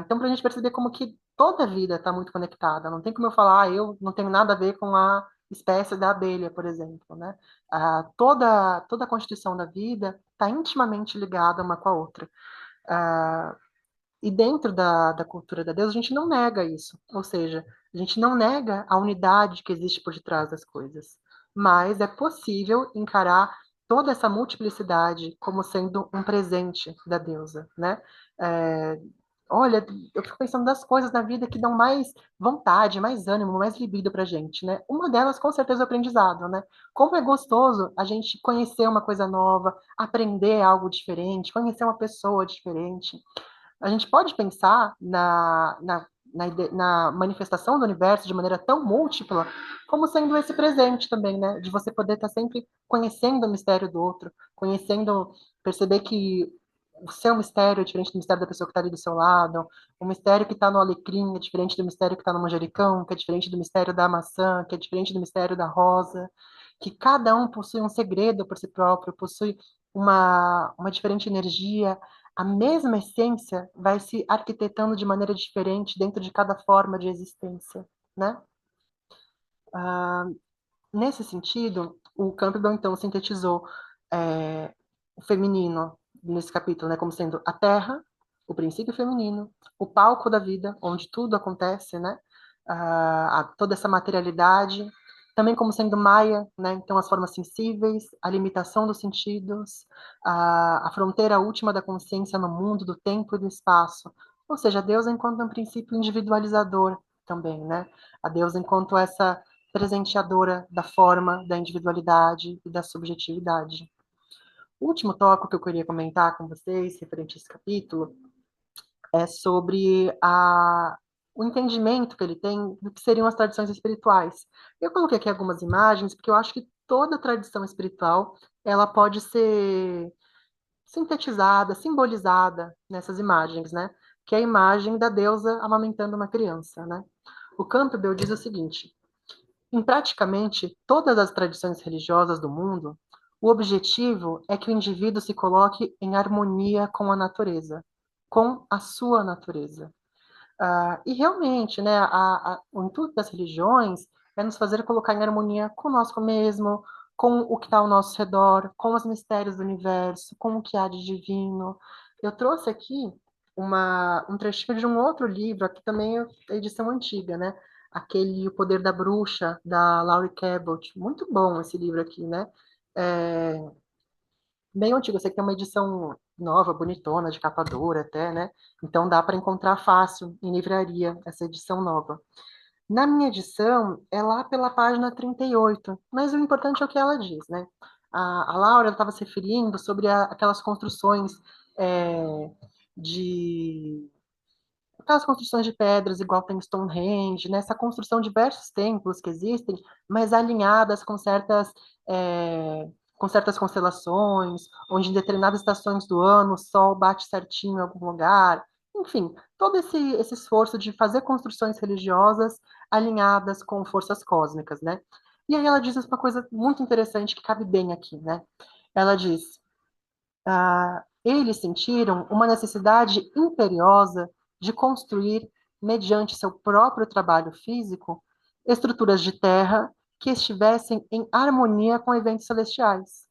Então, para a gente perceber como que toda a vida está muito conectada, não tem como eu falar, eu não tenho nada a ver com a espécie da abelha, por exemplo, né? Toda a constituição da vida está intimamente ligada uma com a outra. Ah, e dentro da cultura da Deus, a gente não nega isso. Ou seja, a gente não nega a unidade que existe por detrás das coisas. Mas é possível encarar toda essa multiplicidade como sendo um presente da deusa, né? É, olha, eu fico pensando das coisas na vida que dão mais vontade, mais ânimo, mais libido pra gente, né? Uma delas, com certeza, é o aprendizado, né? Como é gostoso a gente conhecer uma coisa nova, aprender algo diferente, conhecer uma pessoa diferente. A gente pode pensar na manifestação do universo de maneira tão múltipla, como sendo esse presente também, né? De você poder estar sempre conhecendo o mistério do outro, conhecendo, perceber que o seu mistério é diferente do mistério da pessoa que está ali do seu lado, o mistério que está no alecrim é diferente do mistério que está no manjericão, que é diferente do mistério da maçã, que é diferente do mistério da rosa, que cada um possui um segredo por si próprio, possui uma diferente energia, a mesma essência vai se arquitetando de maneira diferente dentro de cada forma de existência, né? Ah, nesse sentido, o Campbell então sintetizou o feminino nesse capítulo, né, como sendo a Terra, o princípio feminino, o palco da vida, onde tudo acontece, né? Toda essa materialidade, também como sendo Maia, né? Então as formas sensíveis, a limitação dos sentidos, a fronteira última da consciência no mundo, do tempo e do espaço. Ou seja, Deus enquanto um princípio individualizador também, né? A Deus enquanto essa presenteadora da forma, da individualidade e da subjetividade. O último tópico que eu queria comentar com vocês, referente a esse capítulo, é sobre o entendimento que ele tem do que seriam as tradições espirituais. Eu coloquei aqui algumas imagens, porque eu acho que toda tradição espiritual ela pode ser sintetizada, simbolizada nessas imagens, né? Que é a imagem da deusa amamentando uma criança, né? O Campbell diz o seguinte: em praticamente todas as tradições religiosas do mundo, o objetivo é que o indivíduo se coloque em harmonia com a natureza, com a sua natureza. E realmente, né, o intuito das religiões é nos fazer colocar em harmonia conosco mesmo, com o que está ao nosso redor, com os mistérios do universo, com o que há de divino. Eu trouxe aqui um trechinho de um outro livro, aqui também é edição antiga, né? Aquele O Poder da Bruxa, da Laurie Cabot. Muito bom esse livro aqui, né? É, bem antigo, eu sei que tem uma edição nova, bonitona, de capa dura até, né? Então dá para encontrar fácil em livraria essa edição nova. Na minha edição, é lá pela página 38, mas o importante é o que ela diz, né? A Laura estava se referindo sobre aquelas construções é, de aquelas construções de pedras, igual tem Stonehenge, né? Essa construção de diversos templos que existem, mas alinhadas com certas constelações, onde em determinadas estações do ano o sol bate certinho em algum lugar. Enfim, todo esse esforço de fazer construções religiosas alinhadas com forças cósmicas, né? E aí ela diz uma coisa muito interessante que cabe bem aqui, né? Ela diz: eles sentiram uma necessidade imperiosa de construir, mediante seu próprio trabalho físico, estruturas de terra que estivessem em harmonia com eventos celestiais.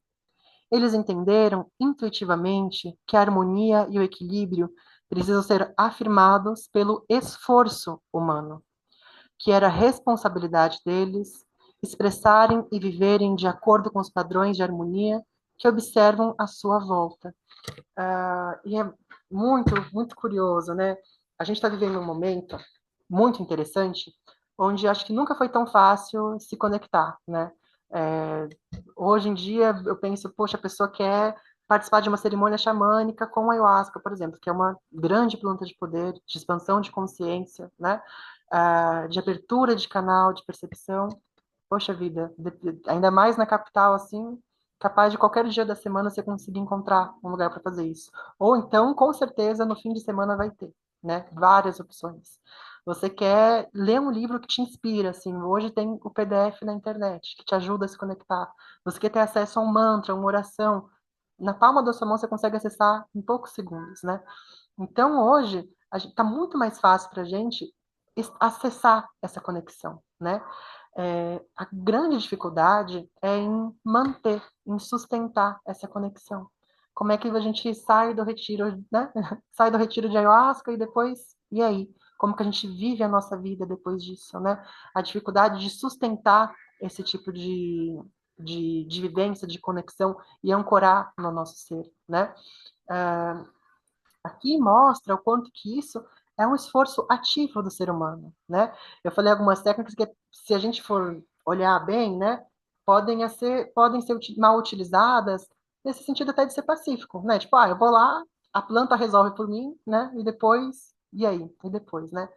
Eles entenderam intuitivamente que a harmonia e o equilíbrio precisam ser afirmados pelo esforço humano, que era responsabilidade deles expressarem e viverem de acordo com os padrões de harmonia que observam à sua volta. E é muito, muito curioso, né? A gente está vivendo um momento muito interessante, onde acho que nunca foi tão fácil se conectar, né? É, hoje em dia eu penso, poxa, a pessoa quer participar de uma cerimônia xamânica com ayahuasca, por exemplo, que é uma grande planta de poder, de expansão de consciência, né? De abertura de canal, de percepção. Poxa vida, ainda mais na capital, assim, capaz de qualquer dia da semana você conseguir encontrar um lugar para fazer isso. Ou então, com certeza, no fim de semana vai ter, né? Várias opções. Você quer ler um livro que te inspira, assim, hoje tem o PDF na internet, que te ajuda a se conectar. Você quer ter acesso a um mantra, uma oração, na palma da sua mão você consegue acessar em poucos segundos, né? Então, hoje, está muito mais fácil para a gente acessar essa conexão, né? A grande dificuldade é em manter, em sustentar essa conexão. Como é que a gente sai do retiro, né? Sai do retiro de ayahuasca e depois, e aí? Como que a gente vive a nossa vida depois disso, né? A dificuldade de sustentar esse tipo de vivência, de conexão e ancorar no nosso ser, né? Ah, aqui mostra o quanto que isso é um esforço ativo do ser humano, né? Eu falei algumas técnicas que, se a gente for olhar bem, né, podem ser mal utilizadas nesse sentido até de ser pacífico, né? Tipo, eu vou lá, a planta resolve por mim, né? E depois, e aí? E depois, né?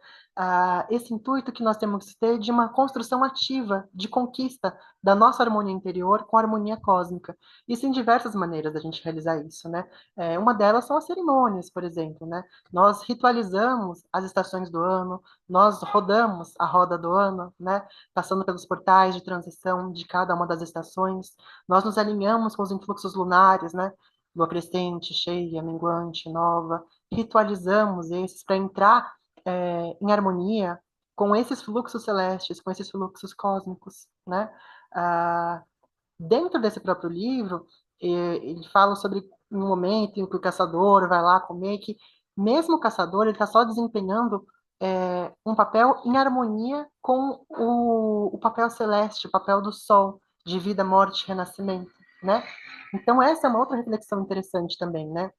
Esse intuito que nós temos que ter de uma construção ativa, de conquista da nossa harmonia interior com a harmonia cósmica. Isso em diversas maneiras da gente realizar isso, né? Uma delas são as cerimônias, por exemplo, né? Nós ritualizamos as estações do ano, nós rodamos a roda do ano, né? Passando pelos portais de transição de cada uma das estações. Nós nos alinhamos com os influxos lunares, né? Lua crescente, cheia, minguante, nova. Ritualizamos esses para entrar em harmonia com esses fluxos celestes, com esses fluxos cósmicos, né? Ah, dentro desse próprio livro, ele fala sobre um momento em que o caçador vai lá comer, que mesmo o caçador, ele está só desempenhando um papel em harmonia com o papel celeste, o papel do sol, de vida, morte, renascimento, né? Então, essa é uma outra reflexão interessante também, né?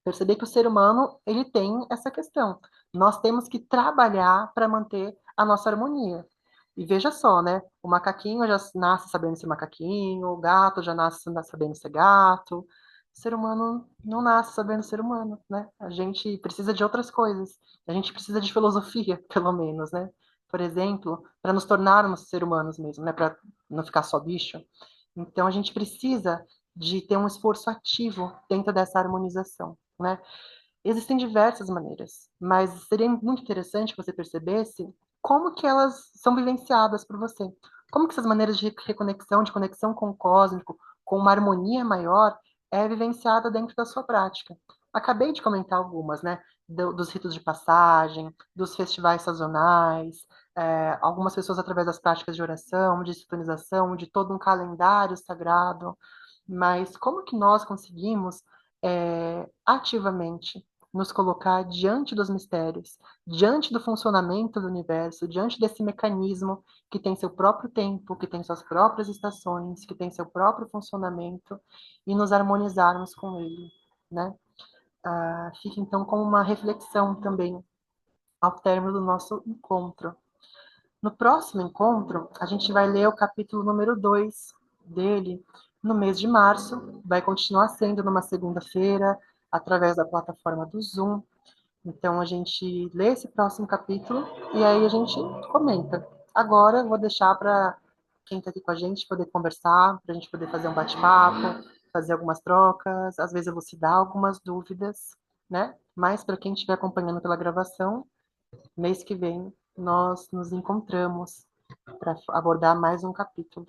Perceber que o ser humano, ele tem essa questão. Nós temos que trabalhar para manter a nossa harmonia. E veja só, né? O macaquinho já nasce sabendo ser macaquinho, o gato já nasce sabendo ser gato. O ser humano não nasce sabendo ser humano, né? A gente precisa de outras coisas. A gente precisa de filosofia, pelo menos, né? Por exemplo, para nos tornarmos ser humanos mesmo, né? Para não ficar só bicho. Então, a gente precisa de ter um esforço ativo dentro dessa harmonização, né? Existem diversas maneiras, mas seria muito interessante que você percebesse como que elas são vivenciadas por você. Como que essas maneiras de reconexão, de conexão com o cósmico, com uma harmonia maior, é vivenciada dentro da sua prática. Acabei de comentar algumas, né? Dos ritos de passagem, dos festivais sazonais, algumas pessoas através das práticas de oração, de sintonização, de todo um calendário sagrado. Mas como que nós conseguimos ativamente nos colocar diante dos mistérios, diante do funcionamento do universo, diante desse mecanismo que tem seu próprio tempo, que tem suas próprias estações, que tem seu próprio funcionamento, e nos harmonizarmos com ele, né? Fica então como uma reflexão também ao término do nosso encontro. No próximo encontro, a gente vai ler o capítulo número 2 dele no mês de março. Vai continuar sendo numa segunda-feira, através da plataforma do Zoom. Então, a gente lê esse próximo capítulo e aí a gente comenta. Agora, eu vou deixar para quem está aqui com a gente poder conversar, para a gente poder fazer um bate-papo, fazer algumas trocas. Às vezes eu vou se dar algumas dúvidas, né? Mas para quem estiver acompanhando pela gravação, mês que vem nós nos encontramos para abordar mais um capítulo.